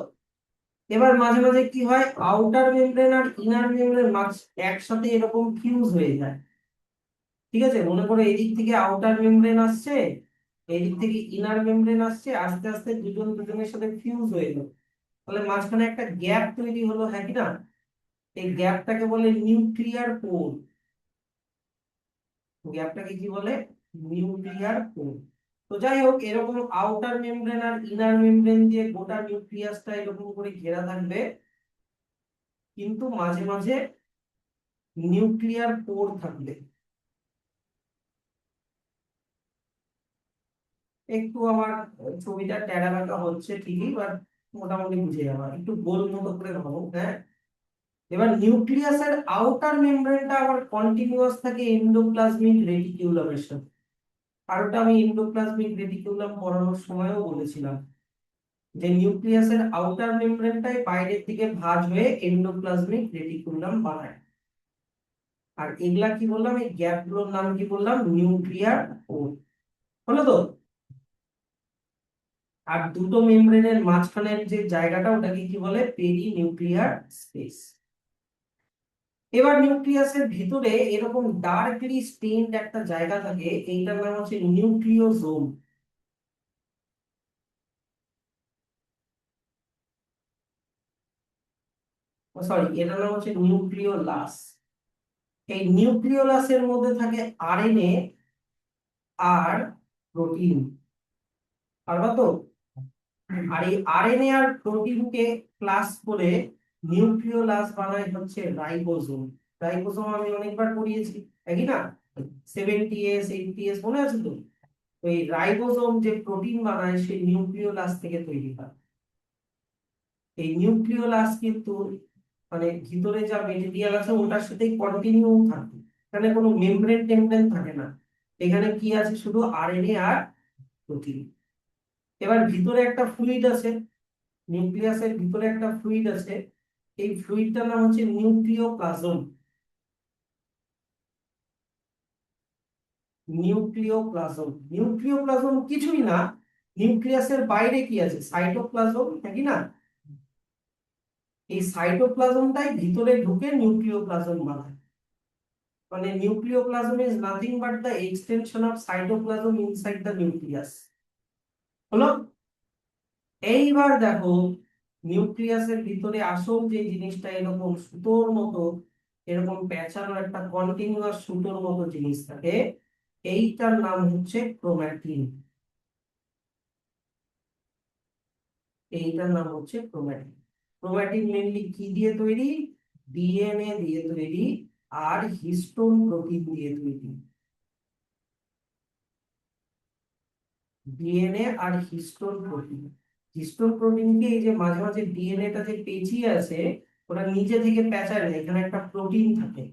Speaker 1: এবার মাঝে মাঝে কি হয়, আউটার মেমব্রেন আর ইনার মেমব্রেন মাঝ একসাথে এরকম ফিউজ হয়ে যায়। ঠিক আছে, মনে করো এদিক থেকে আউটার মেমব্রেন আসছে, এদিক থেকে ইনার মেমব্রেন আসছে, আস্তে আস্তে দুজন দুজনের সাথে ফিউজ হয়ে গেল, তাহলে মাঝখানে একটা গ্যাপ তৈরি হলো, হ্যাঁ কি না? এই গ্যাপটাকে বলে নিউক্লিয়ার পোর। গ্যাপটাকে কি বলে? নিউক্লিয়ার পোর। তো যাই হোক, এরকম আউটার মেমব্রেন আর ইনার মেমব্রেন দিয়ে গোটা নিউক্লিয়াসটা এরকম করে ঘেরা থাকবে, কিন্তু মাঝে মাঝে নিউক্লিয়ার পোর থাকবে। একটু আমার ছবিটা টেরা বাঁকা হচ্ছে ঠিকই, বাট মোটামুটি বুঝে যাবে, একটু গোল মতো করে ভাবো। হ্যাঁ, এবার নিউক্লিয়াসের আউটার মেমব্রেনটা আবার কন্টিনিউয়াস থাকে এন্ডোপ্লাজমিক রেটিকুলামের সাথে। আর ওটা আমি এন্ডোপ্লাজমিক রেটিকুলাম পড়ানোর সময়ও বলেছিলাম যে নিউক্লিয়াসের আউটার মেমব্রেনটাই বাইরের দিকে ভাঁজ হয়ে এন্ডোপ্লাজমিক রেটিকুলাম বানায়। আর এগুলা কি বললাম, এই গ্যাপ গুলোর নাম কি বললাম, নিউক্লিয়ার পোর। হলো তো? আর দুটো মেমব্রেনের মাঝখানের যে জায়গাটা ওটাকে কি বলে, পেরি নিউক্লিয়ার স্পেস। এবার নিউক্লিয়াসের ভিতরে এরকম ডার্কলি স্টেইনড একটা জায়গা থাকে, এইটার নাম হচ্ছে নিউক্লিওজোম। সরি, এটার নাম হচ্ছে নিউক্লিওলাস। এই নিউক্লিওলাসের মধ্যে থাকে আরএনএ আর প্রোটিন। পারবা তো? আর এই আরএনএ আর প্রোটিনকে ক্লাস করে নিউক্লিওলাস বানায় হচ্ছে রাইবোজোম। রাইবোজোম আমি অনেকবার পড়িয়েছি, একই না? 70S 80S মনে আছে তো? তো এই রাইবোজোম যে প্রোটিন বানায় সেই নিউক্লিওলাস থেকে তৈরি হয়। এই নিউক্লিওলাস কিন্তু মানে ভিতরে যা মেটেরিয়াল আছে ওটার সাথে কন্টিনিউ থাকে, এখানে কোনো মেমব্রেন টেমব্রেন থাকে না। এখানে কি আছে, শুধু আরএনএ আর প্রোটিন। এবার ভিতরে একটা ফ্লুইড আছে, নিউক্লিয়াসের ভিতরে একটা ফ্লুইড আছে, এই ফ্লুইডটার নাম হচ্ছে নিউক্লিওপ্লাজম। নিউক্লিওপ্লাজম কিছুই না, নিউক্লিয়াসের বাইরে কি আছে, সাইটোপ্লাজম, নাকি না? এই সাইটোপ্লাজমটাই ভিতরে ঢুকে নিউক্লিওপ্লাজম বানায়। মানে nucleoplasm is nothing but the extension of cytoplasm inside the nucleus. হলো? এইবার দেখো, নিউক্লিয়াসের ভিতরে আসল যে জিনিসটা এরকম সুতোর মতো, এরকম পেঁচানো একটা কন্টিনিউয়াস সুতোর মতো জিনিস থাকে, এইটার নাম হচ্ছে ক্রোম্যাটিন। এইটার নাম হচ্ছে ক্রোম্যাটিন। ক্রোম্যাটিন মেনলি কি দিয়ে তৈরি? ডিএনএ দিয়ে তৈরি আর হিস্টোন প্রোটিন দিয়ে তৈরি। ডিএনএ আর হিস্টোন প্রোটিন। হিস্টোন প্রোটিনকে এই যে মাঝে মাঝে ডিএনএটা যে পেঁচিয়ে আছে, ওটা নিজে থেকে পেঁচায় না, এখানে একটা প্রোটিন থাকে।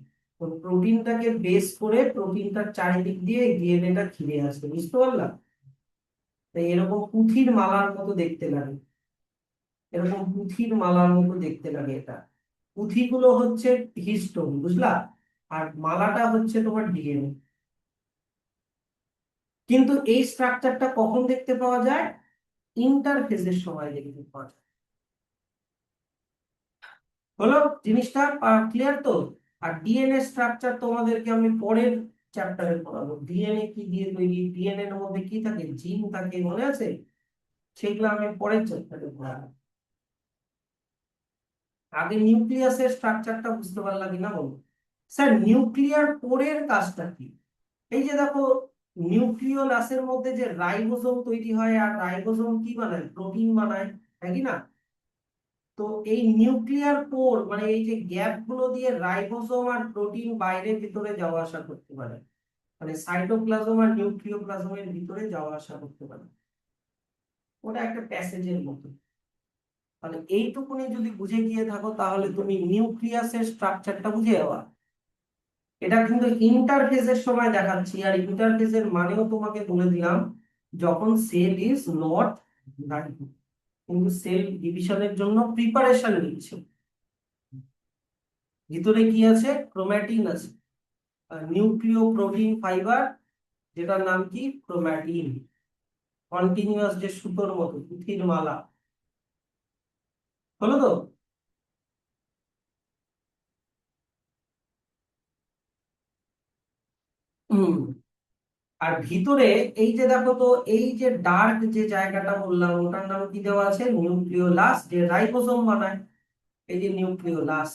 Speaker 1: ওই প্রোটিনটাকে বেস করে প্রোটিনটার চারিদিক দিয়ে ডিএনএটা ঘিরে আসে, বুঝতে পারলাম? তাই এরকম পুঁথির মালার মতো দেখতে লাগে। এরকম পুঁথির মালার মতো দেখতে লাগে এটা। পুঁথিগুলো হচ্ছে হিস্টোন, বুঝলা? আর মালাটা হচ্ছে তোমার ডিএনএ। কিন্তু এই স্ট্রাকচারটা কখন দেখতে পাওয়া যায়? ইন্টারফেজের সময় দেখতে পাওয়া যায়। হলো জিনিসটা ক্লিয়ার তো? আর ডিএনএ স্ট্রাকচার তোমাদেরকে আমি পরের চ্যাপ্টারে পড়াবো, ডিএনএ কি দিয়ে তৈরি, ডিএনএ এর মধ্যে কি থাকে, জিন থাকে, মনে আছে? সেগুলো আমি পরের চ্যাপ্টারে পড়াবো। আগে নিউক্লিয়াসের স্ট্রাকচারটা বুঝতে পারলাম কিনা বলো। স্যার, নিউক্লিয়ার পোরের কাজটা কি? এই যে দেখো, নিউক্লিওলাসের মধ্যে যে রাইবোজোম তৈরি হয়, আর রাইবোজোম কি বানায়, প্রোটিন বানায়, তাই কি না? তো এই নিউক্লিয়ার পোর মানে এই যে গ্যাপ গুলো দিয়ে রাইবোসোম আর প্রোটিন বাইরে ভিতরে যাওয়া আসা করতে পারে, মানে সাইটোপ্লাজম আর নিউক্লিওপ্লাজমের ভিতরে যাওয়া আসা করতে পারে। ওটা একটা প্যাসেজের মতো। তাহলে এইটুকুনি যদি বুঝে গিয়ে থাকো তাহলে তুমি নিউক্লিয়াসের স্ট্রাকচারটা বুঝে যাওয়া। এটা কিন্তু ইন্টারফেজের সময় দেখাচ্ছি, আর ইন্টারফেজের মানেও তোমাকে বলে দিলাম, যখন সেল ইজ নট ডাইভিং, কিন্তু সেল ডিভিশনের জন্য প্রিপারেশন নিচ্ছে। ভিতরে কি আছে, ক্রোম্যাটিন আছে, নিউক্লিও প্রোটিন ফাইবার, যেটার নাম কি, ক্রোম্যাটিন। কন্টিনিউয়াস যে সুতোর মতো পুঁথির মালা। হলো তো? হুম। আর ভিতরে এই যে দেখো তো, এই যে ডার্ক যে জায়গাটা বললাম ওটার নাম কি দেওয়া আছে, নিউক্লিওলাস, যে রাইবোসোম বানায়। এই যে নিউক্লিওলাস,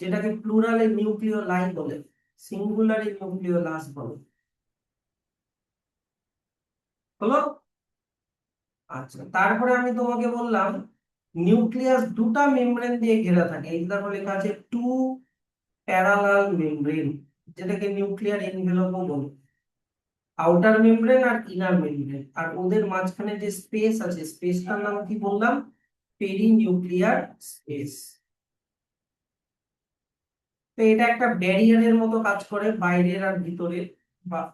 Speaker 1: যেটাকে প্লুরালে নিউক্লিওলাই বলে, সিঙ্গুলারে নিউক্লিওলাস বলে। হলো? আচ্ছা, তারপরে আমি তোমাকে বললাম নিউক্লিয়াস দুটা মেমব্রেন দিয়ে ঘেরা থাকে, এই দেখো লেখা আছে টু প্যারালাল মেমব্রেন, যেটাকে নিউক্লিয়ার এনভেলপও বলে। আউটার মেমব্রেন আর ইনার মেমব্রেন, আর ওদের মাঝখানে যে স্পেস আছে, স্পেসটার নাম কি বললাম, পেরি নিউক্লিয়ার স্পেস। তো এটা একটা ব্যারিয়ারের মতো কাজ করে বাইরের আর ভিতরের,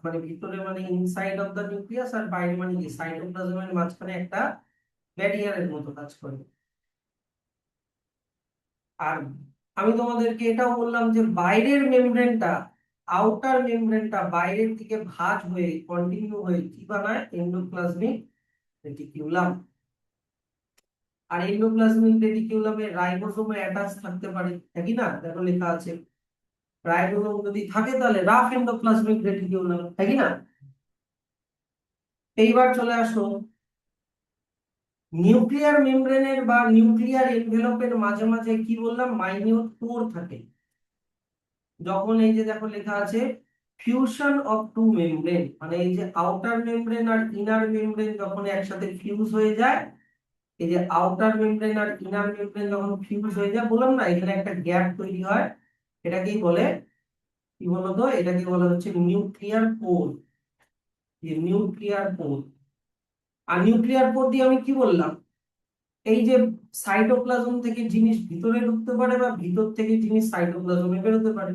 Speaker 1: মানে ভিতরে মানে ইনসাইড অফ দা নিউক্লিয়াস, আর বাইরে মানে কি সাইটোপ্লাজমের মাঝখানে একটা ব্যারিয়ারের মতো কাজ করে। আর আমি তোমাদেরকে এটাও বললাম যে বাইরের মেমব্রেনটা, আউটার মেমব্রেনটা বাইরের দিকে ভাঁজ হয়ে কন্টিনিউ হয়ে কি বানায়, এন্ডোপ্লাজমিক রেটিকুলাম। আর এন্ডোপ্লাজমিক রেটিকুলামে রাইবোসোমে অ্যাটাচ থাকতে পারে, একই না, দেখো লেখা আছে। রাইবোসোম যদি থাকে তাহলে রাফ এন্ডোপ্লাজমিক রেটিকুলাম, একই না। এইবার চলে আসো, নিউক্লিয়ার মেমব্রেনের বা নিউক্লিয়ার এনভেলপের মাঝে মাঝে কি বললাম, মাইনিউট পোর থাকে। যখন এই যে দেখো লেখা আছে ফিউশন অফ টু মেমব্রেন, মানে এই যে আউটার মেমব্রেন আর ইনার মেমব্রেন যখন একসাথে ফিউজ হয়ে যায়, এই যে আউটার মেমব্রেন আর ইনার মেমব্রেন যখন ফিউজ হয়ে যায়, বললাম না এখানে একটা গ্যাপ তৈরি হয়, এটাকেই বলে কি বলতো, এটাকে বলা হচ্ছে নিউক্লিয়ার পোর। Nuclear pore. আর নিউক্লিয়ার পোর দিয়ে আমি কি বললাম, এই যে সাইটোপ্লাজম থেকে জিনিস ভিতরে ঢুকতে পারে বা ভিতর থেকে জিনিস সাইটোপ্লাজমে বেরোতে পারে।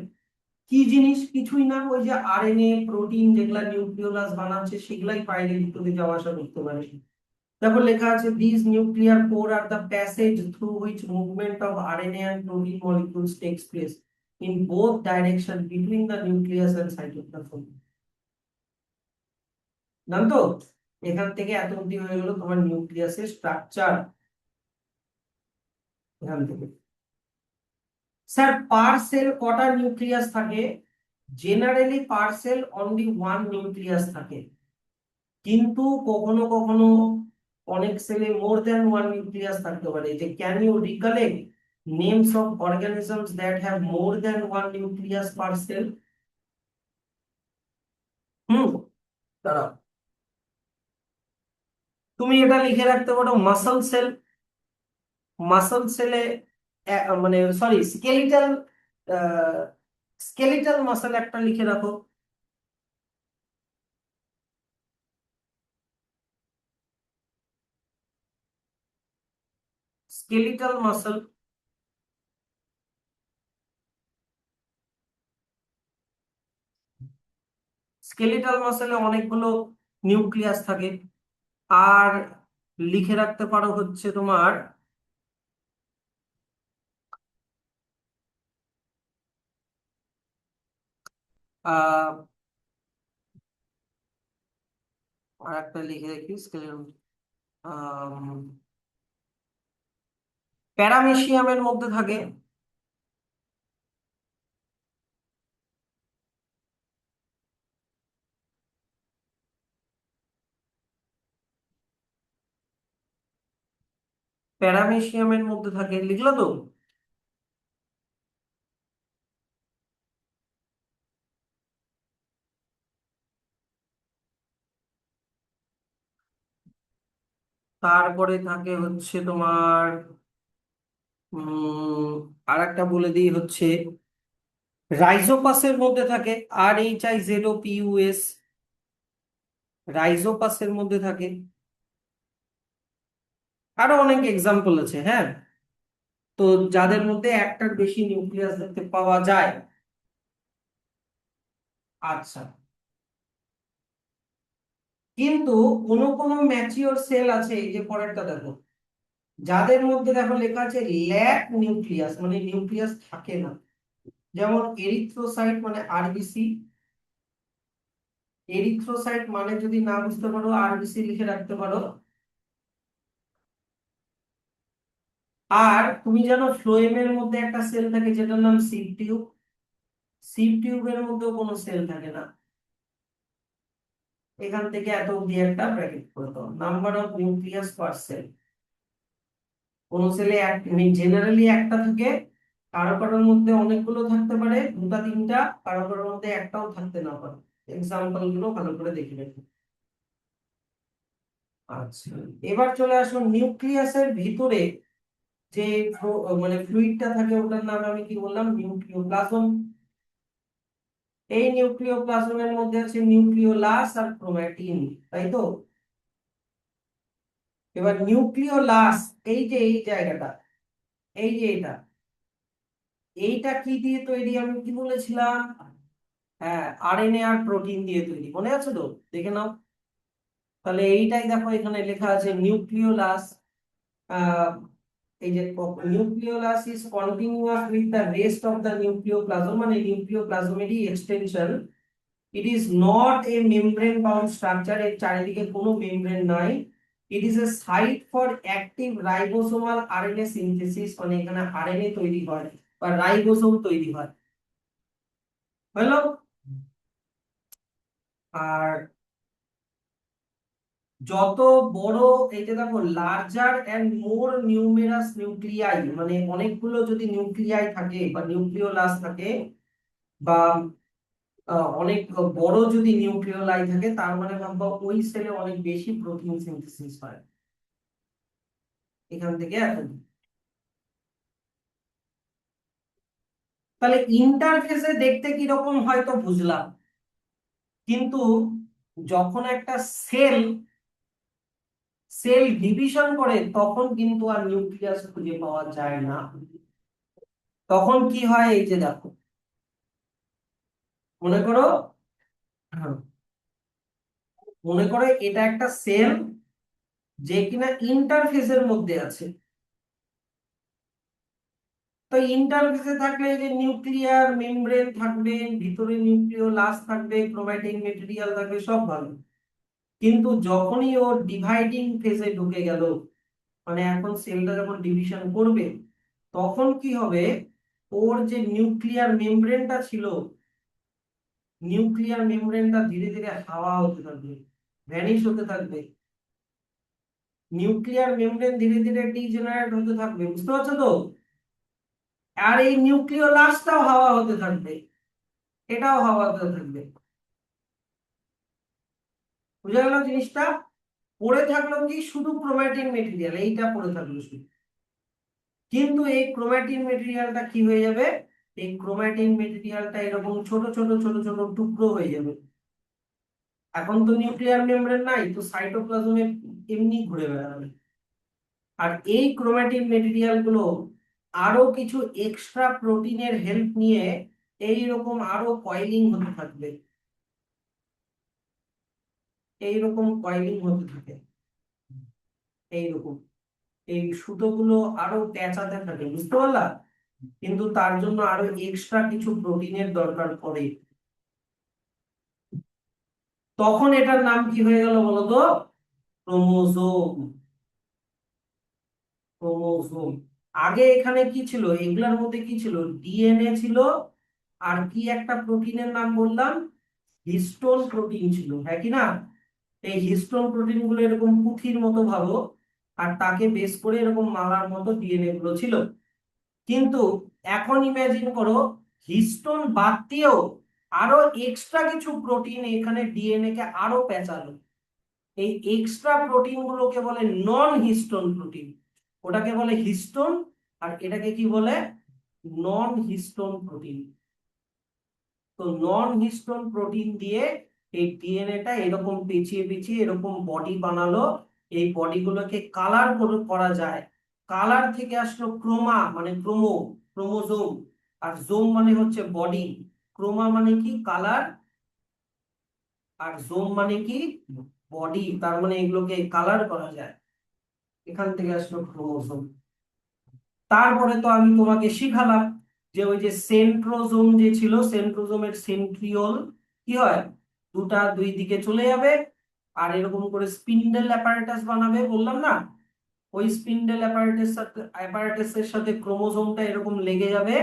Speaker 1: কি জিনিস, কিছুই না, ওই যে আরএনএ প্রোটিন যেগুলা নিউক্লিওলাস বানাচ্ছে সেগুলাই বাইরে ভিতরে যাওয়া আসা করতে পারে। দেখো লেখা আছে this nuclear pore are the passage through which movement of RNA and protein molecules takes place in both direction between the nucleus and cytoplasm. জানতো, এখান থেকে এত অব্দি হয়ে গেল তোমার নিউক্লিয়াসের স্ট্রাকচার। এখান থেকে স্যার পার সেল কটা নিউক্লিয়াস থাকে? জেনারেলি পার সেল অনলি ওয়ান নিউক্লিয়াস থাকে, কিন্তু কখনো কখনো অনেক সেলে মোর দ্যান ওয়ান নিউক্লিয়াস থাকতে পারে। যে can you recollect names of organisms that have more than one nucleus per cell? Hmm, দাঁড়াও, তুমি এটা লিখে রাখতে পারো, মাসল সেল। মাসল সেলে মানে সরি স্কেলিটাল, স্কেলিটাল মাসল একটা লিখে রাখো। Skeletal muscle. স্কেলিটাল মাসলে অনেকগুলো নিউক্লিয়াস থাকে। আর লিখে রাখতে পারো হচ্ছে তোমার আহ আর একটা লিখে রাখি, প্যারামেশিয়ামের মধ্যে থাকে। প্যারামেশিয়ামের মধ্যে থাকে, লিখলো তো? তারপরে থাকে হচ্ছে তোমার আর একটা বলে দিই হচ্ছে রাইজোপাসের মধ্যে থাকে, RHIZOPUS, রাইজোপাসের মধ্যে থাকে। আরো অনেক এক্সাম্পল আছে, হ্যাঁ। তো যাদের মধ্যে একটার বেশি নিউক্লিয়াস দেখতে পাওয়া যায়। আচ্ছা, কিন্তু কোন কোন ম্যাচিওর সেল আছে, এই যে পরেরটা দেখো, যাদের মধ্যে দেখো লেখা আছে ল্যাক নিউক্লিয়াস, মানে নিউক্লিয়াস থাকে না। যেমন এরিথ্রোসাইট মানে আরবিসি। এরিথ্রোসাইট মানে যদি না বুঝতে পারো আরবিসি লিখে রাখতে পারো। আর তুমি জানো ফ্লোয়েমের মধ্যে একটা সেল থাকে যেটার নাম সিভ টিউব। সিভ টিউবের মধ্যেও কোনো সেল থাকে না। এখান থেকে এত অব্দি একটা ব্র্যাকেট করে দাও, number of nucleus per cell. কোন সেলে জেনারেলি একটা থাকে, কারো কারোর মধ্যে অনেকগুলো থাকতে পারে, দুটা তিনটা, কারো কারোর মধ্যে একটাও থাকতে না পারে। এক্সাম্পল গুলো ভালো করে দেখে নেবে। আচ্ছা, এবার চলে আসুন নিউক্লিয়াসের ভিতরে যে মানে ফ্লুইডটা থাকে ওটার নাম আমি কি বললাম, নিউক্লিওপ্লাজম। এই নিউক্লিওপ্লাজমের মধ্যে আছে নিউক্লিওলাস আর ক্রোমাটিন, তাই তো? এবার নিউক্লিওলাস, এই যে এই জায়গাটা, এই যে এটা, এইটা কি দিয়ে তৈরি আমি কি বলেছিলাম? হ্যাঁ, আরএনএ আর প্রোটিন দিয়ে তৈরি, মনে আছে তো? দেখে নাও। তাহলে এইটাই দেখো এখানে লেখা আছে নিউক্লিওলাস। আহ এই যে nucleolus is continuous with the rest of the nucleoplasm, মানে নিউক্লিওপ্লাজমেরই extension. It is not a membrane bound structure, এর চারিদিকে কোনো মেমব্রেন নাই। It is a site for active ribosomal RNA synthesis, মানে এখানে আরএনএ তৈরি হয় বা রাইবোসোম তৈরি হয়। হলো। আর যত বড়, এই যে দেখো larger and more numerous nuclei, মানে অনেকগুলো যদি নিউক্লিয়াই থাকে বা নিউক্লিওলাস থাকে, বা অনেক বড় যদি নিউক্লিওলাই থাকে, তার মানে ভাববা ওই সেলে অনেক বেশি প্রোটিন সিনথেসিস হয় এখান থেকে এত। তাহলে ইন্টারফেসে দেখতে কিরকম হয়তো বুঝলাম, কিন্তু যখন একটা সেল সেল ডিভিশন করে তখন কিন্তু আর নিউক্লিয়াস খুঁজে পাওয়া যায় না। তখন কি হয়, এই যে দেখো, মনে করো, হ্যাঁ, মনে করো এটা একটা সেল যে কিনা ইন্টারফেসের মধ্যে আছে। তো ইন্টারফেসে থাকলে এই যে নিউক্লিয়ার মেমব্রেন থাকবে, ভিতরে নিউক্লিওলাস থাকবে, ক্রোম্যাটিক মেটেরিয়াল থাকবে, সব ভালো। কিন্তু যখনই ও ডিভাইডিং ফেজে ঢুকে গেল, মানে এখন সেলটা যখন ডিভিশন করবে, তখন কি হবে, ওর যে নিউক্লিয়ার মেমব্রেনটা ছিল, নিউক্লিয়ার মেমব্রেনটা ধীরে ধীরে হাওয়া হতে থাকবে, ভ্যানিশ হতে থাকবে। নিউক্লিয়ার মেমব্রেন ধীরে ধীরে ডিজেনারেট হতে থাকবে, বুঝতে পারছো তো? আর এই নিউক্লিওলাসটাও হাওয়া হতে থাকবে, এটাও হাওয়া হতে থাকবে। বুঝা গেল জিনিসটা? পড়ে থাকলো কি, শুধু ক্রোম্যাটিন মেটেরিয়াল, এইটা পড়ে থাকলো শুধু। কিন্তু এই ক্রোম্যাটিন মেটেরিয়ালটা কি হয়ে যাবে, এই ক্রোম্যাটিন মেটেরিয়ালটা এরকম ছোট ছোট ছোট ছোট টুকরো হয়ে যাবে। এখন তো নিউক্লিয়ার মেমব্রেন নাই, তো সাইটোপ্লাজমে এমনি ঘুরে বেড়াবে। আর এই ক্রোম্যাটিন মেটেরিয়াল গুলো আরো কিছু এক্সট্রা প্রোটিনের হেল্প নিয়ে এইরকম আরো কয়েলিং হতে থাকবে, এইরকম কয়েলিং হতে থাকে, এইরকম এই সুতোগুলো আরো পেঁচাতে থাকে, বুঝতে পারলা? কিন্তু তার জন্য আরো এক্সট্রা কিছু প্রোটিনের দরকার পড়ে। তখন এটার নাম কি হয়ে গেল বলতো? ক্রোমোজোম। ক্রোমোজোম। আগে এখানে কি ছিল, এগুলার মধ্যে কি ছিল, ডিএনএ ছিল, আর কি একটা প্রোটিনের নাম বললাম, হিস্টোন প্রোটিন ছিল, হ্যাঁ কি না? এই হিস্টোন প্রোটিন গুলো এরকম পুঁথির মতো ভাবো, আর তাকে বেস করে এরকম মালার মতো ডিএনএ গুলো ছিল। কিন্তু এখন ইমাজিন করো, হিস্টোন বাদ দিয়েও আরো এক্সট্রা কিছু প্রোটিন এখানে ডিএনএ কে আরো পেঁচালো। এই এক্সট্রা প্রোটিন গুলোকে বলে নন হিস্টোন প্রোটিন। ওটাকে বলে হিস্টোন, আর এটাকে কি বলে, নন হিস্টোন প্রোটিন। তো নন হিস্টোন প্রোটিন দিয়ে এই ডিএনএটা এরকম পেঁচিয়ে পেঁচিয়ে এরকম বডি বানালো। এই বডি গুলোকে কালার করা যায়। কালার থেকে আসলো ক্রোমা, মানে ক্রোমোজোম। আর জোম মানে হচ্ছে বডি। ক্রোমা মানে কি, কালার, আর জোম মানে কি, বডি। তার মানে এগুলোকে কালার করা যায়, এখান থেকে আসলো ক্রোমোজোম। তারপরে তো আমি তোমাকে শিখালাম যে ওই যে সেন্ট্রোজোম যে ছিল, সেন্ট্রোজোমের সেন্ট্রিওল কি হয়, দুটা দুই দিকে চলে যাবে, আর এরকম করে স্পিন্ডেল অ্যাপারেটাস বানাবে, বললাম না? ওই স্পিন্ডেল অ্যাপারেটাসের সাথে ক্রোমোজোমটা এরকম লেগে যাবে।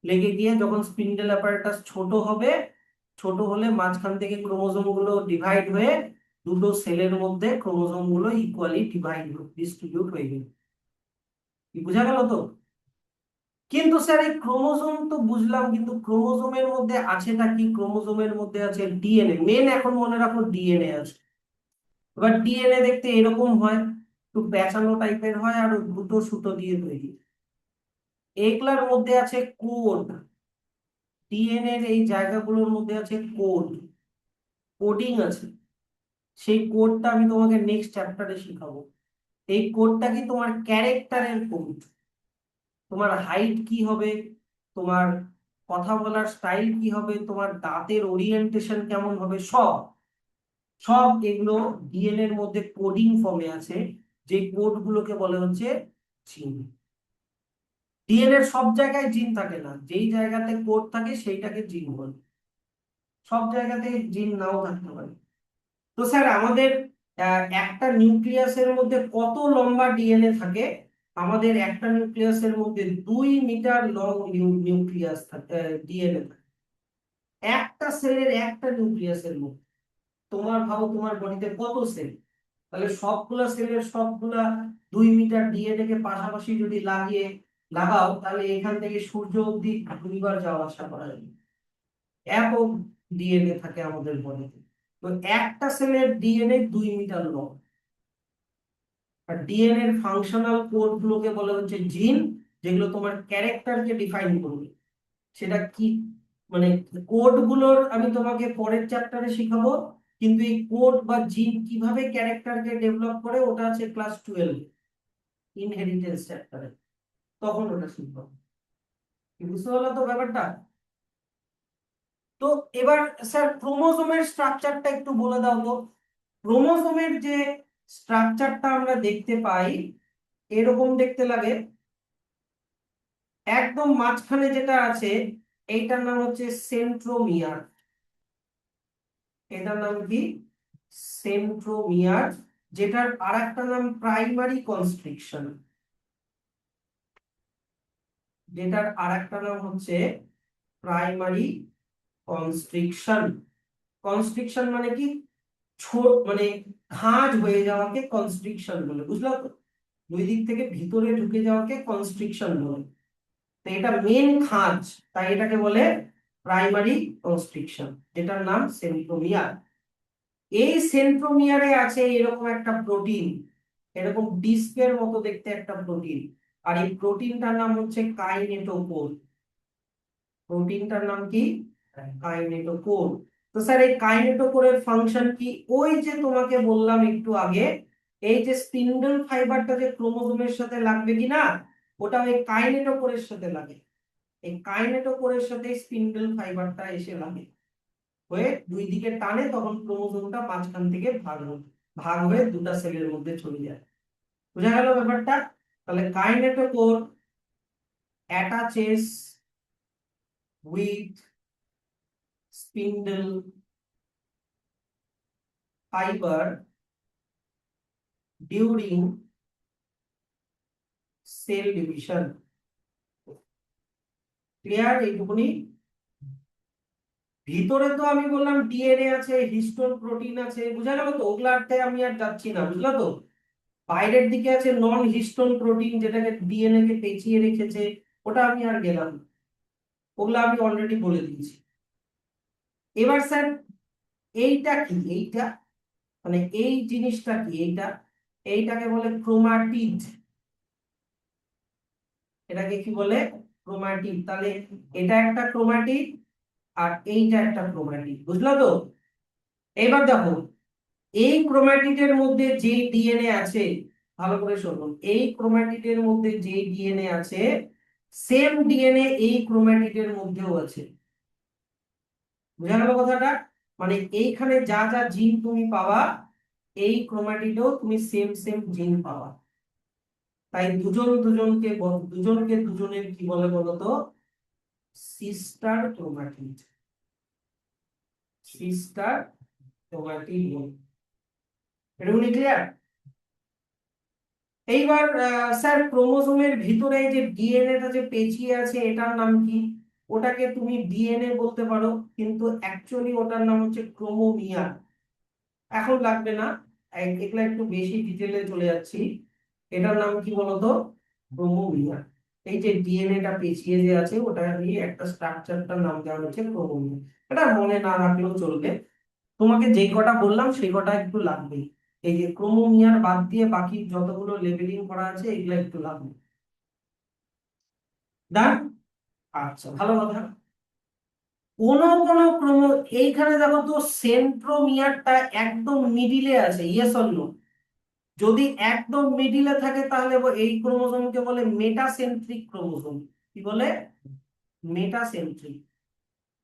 Speaker 1: লেগে গিয়ে যখন স্পিন্ডেল অ্যাপারেটাস ছোট হবে, ছোট হলে মাঝখান থেকে ক্রোমোজোম গুলো ডিভাইড হয়ে দুটো সেলের মধ্যে ক্রোমোজোম গুলো ইকুয়ালি ডিস্ট্রিবিউট হয়ে গেল। কি বোঝা গেল তো? কিন্তু স্যার এই ক্রোমোজোম তো বুঝলাম, কিন্তু ক্রোমোজোমের মধ্যে আছেটা কি, ক্রোমোজোমের মধ্যে আছে ডিএনএ, মেন এখন মনে রাখো ডিএনএ আছে। এবার ডিএনএ দেখতে এরকম হয়, একটু পেঁচানো টাইপের হয়, আর দুটো সুতো দিয়ে তৈরি। এগুলার মধ্যে আছে কোড। ডিএনএ এর এই জায়গাগুলোর মধ্যে আছে কোড, কোডিং আছে। সেই কোডটা আমি তোমাকে নেক্সট চ্যাপ্টারে শিখাবো। এই কোডটা কি, তোমার ক্যারেক্টারের কোড। তোমার হাইট কি হবে, তোমার কথা বলার স্টাইল কি হবে, তোমার দাঁতের ওরিয়েন্টেশন কেমন হবে, সব সব এগুলো ডিএনএ এর মধ্যে কোডিং ফর্মে আছে, যে কোড গুলোকে বলে হচ্ছে জিন। ডিএনএ এর সব জায়গায় জিন থাকে না, যেই জায়গাতে কোড থাকে সেইটাকে জিন বলে, সব জায়গাতে জিন নাও থাকতে পারে। তো স্যার আমাদের একটা নিউক্লিয়াসের মধ্যে কত লম্বা ডিএনএ থাকে? আমাদের একটা নিউক্লিয়াসের মধ্যে 2 মিটার লং নিউক্লিয়াস থাকে, ডিএনএ থাকে একটা সেলের, একটা নিউক্লিয়াসের মধ্যে। তোমার ভাবো তোমার বডিতে কত সেল, তাহলে সবগুলা সেলের সবগুলা 2 মিটার ডিএনএ কে পাশাপাশি যদি লাগাও, তাহলে এখান থেকে সূর্য অব্দি 2 বার যাওয়া আসা করা যাবে, এত ডিএনএ থাকে আমাদের বডিতে। তো একটা সেলের ডিএনএ 2 মিটার লং। আর ডিএনএ এর ফাংশনাল কোড গুলোকে বলা হচ্ছে জিন, যেগুলো তোমার ক্যারেক্টারকে ডিফাইন করবে। সেটা কি, মানে কোড গুলোর আমি তোমাকে পরের চ্যাপ্টারে শিখাবো, কিন্তু এই কোড বা জিন কিভাবে ক্যারেক্টারকে ডেভেলপ করে ওটা আছে ক্লাস 12 ইনহেরিটেন্স চ্যাপ্টারে, তখন ওটা শিখবো। কি বুঝতে পারলো তো ব্যাপারটা? তো এবার স্যার ক্রোমোজোমের স্ট্রাকচারটা একটু বলে দাও তো। ক্রোমোজোমের যে স্ট্রাকচারটা আমরা দেখতে পাই, এরকম দেখতে লাগে। একদম মাঝখানে যেটা আছে এইটার নাম হচ্ছে সেন্ট্রোমিয়ার। এটার নাম কি? সেন্ট্রোমিয়ার। যেটার আরেকটা নাম প্রাইমারি কনস্ট্রিকশন। যেটার আরেকটা নাম হচ্ছে প্রাইমারি কনস্ট্রিকশন। কনস্ট্রিকশন মানে কি? ছোট মানে খাঁজ হয়ে যাওয়াকে কনস্ট্রিকশন বলে, বুঝলো তো? দুই দিক থেকে ভিতরে ঢুকে যাওয়াকে কনস্ট্রিকশন বলে। তো এটা মেন খাঁজ, তাই এটাকে বলে প্রাইমারি কনস্ট্রিকশন, যেটার নাম সেন্ট্রোমিয়ার। এই সেন্ট্রোমিয়ারে আছে এরকম একটা প্রোটিন, এরকম ডিস্কের মতো দেখতে একটা প্রোটিন। আর এই প্রোটিনটার নাম হচ্ছে কাইনেটোকোর। প্রোটিনটার নাম কি? কাইনেটোকোর। তো স্যার এই কাইনেটোকোরের ফাংশন কি? ওই যে তোমাকে বললাম একটু আগে, এই যে স্পিন্ডল ফাইবারটা যে ক্রোমোজোমের সাথে লাগবে কিনা, ওটা ওই কাইনেটোকোরের সাথে লাগে। এই কাইনেটোকোরের সাথে স্পিন্ডল ফাইবারটা এসে লাগে, হয়ে দুই দিকে টানে, তখন ক্রোমোজোমটা মাঝখান থেকে ভাগ হয়ে দুটা সেলের মধ্যে চলে যায়। বোঝা গেল ব্যাপারটা? তাহলে kinetochore attaches with spindle fibre during cell division. Clear এইটুকুনি? ভিতরে তো আমি বললাম ডিএনএ আছে, হিস্টোন প্রোটিন আছে, বুঝা গেল তো? ওগুলাতে আমি আর যাচ্ছি না, বুঝলা তো? বাইরের দিকে আছে নন হিস্টোন প্রোটিন, যেটাকে ডিএনএ কে পেঁচিয়ে রেখেছে, ওটা আমি আর গেলাম না। ওগুলো আমি অলরেডি বলে দিয়েছি। এবার স্যার এইটা কি? এইটা মানে এই জিনিসটা কি? এইটাকে বলে ক্রোমাটিড। এটাকে কি বলে? ক্রোমাটিড। তাহলে এটা একটা ক্রোমাটিড, আর এইটা একটা ক্রোমাটিড, বুঝলা তো? এবার দেখো, এই ক্রোমাটিডের মধ্যে যে ডিএনএ আছে, ভালো করে শোনো, এই ক্রোমাটিডের মধ্যে যে ডিএনএ আছে, সেম ডিএনএ এই ক্রোমাটিডের মধ্যেও আছে। বুঝা গেল কথাটা? মানে এইখানে যা যা জিন তুমি পাবা, এই ক্রোমাটিডেও তুমি সেম সেম জিন পাবা। তাই দুজনকে দুজনের কি বলে বলতো? Sister chromatid. সিস্টার ক্রোমাটিড বলে। এটা ক্লিয়ার? এইবার স্যার ক্রোমোজোমের ভিতরে এই যে ডিএনএটা যে পেঁচিয়ে আছে, এটার নাম কি? ওটাকে তুমি ডিএনএ বলতে পারো, কিন্তু অ্যাকচুয়ালি ওটার নাম হচ্ছে ক্রোমোমিয়ার। এখন লাগবে না, এগুলা একটু বেশি ডিটেলে চলে যাচ্ছি। এটার নাম কি বলতো? ক্রোমোমিয়ার। এই যে ডিএনএটা পেঁচিয়ে যে আছে, ওটা নিয়ে একটা স্ট্রাকচারটার নাম দেওয়া হচ্ছে ক্রোমোমিয়ার। এটা মনে না রাখলেও চলবে, তোমাকে যে কটা বললাম সেই কটা একটু লাগবেই। এই যে ক্রোমোমিয়ার বাদ দিয়ে বাকি যতগুলো লেবেলিং করা আছে এগুলো একটু লাগবে। ডান? আচ্ছা, ভালো কথা। কোন কোন এইখানে দেখো তো, সেন্ট্রোমিয়ারটা একদম মিডিলে আছে, ইয়েস অর নো? যদি একদম মিডিলে থাকে তাহলে এই ক্রোমোজোমকে বলে মেটাসেন্ট্রিক ক্রোমোজোম। কি বলে? মেটাসেন্ট্রিক।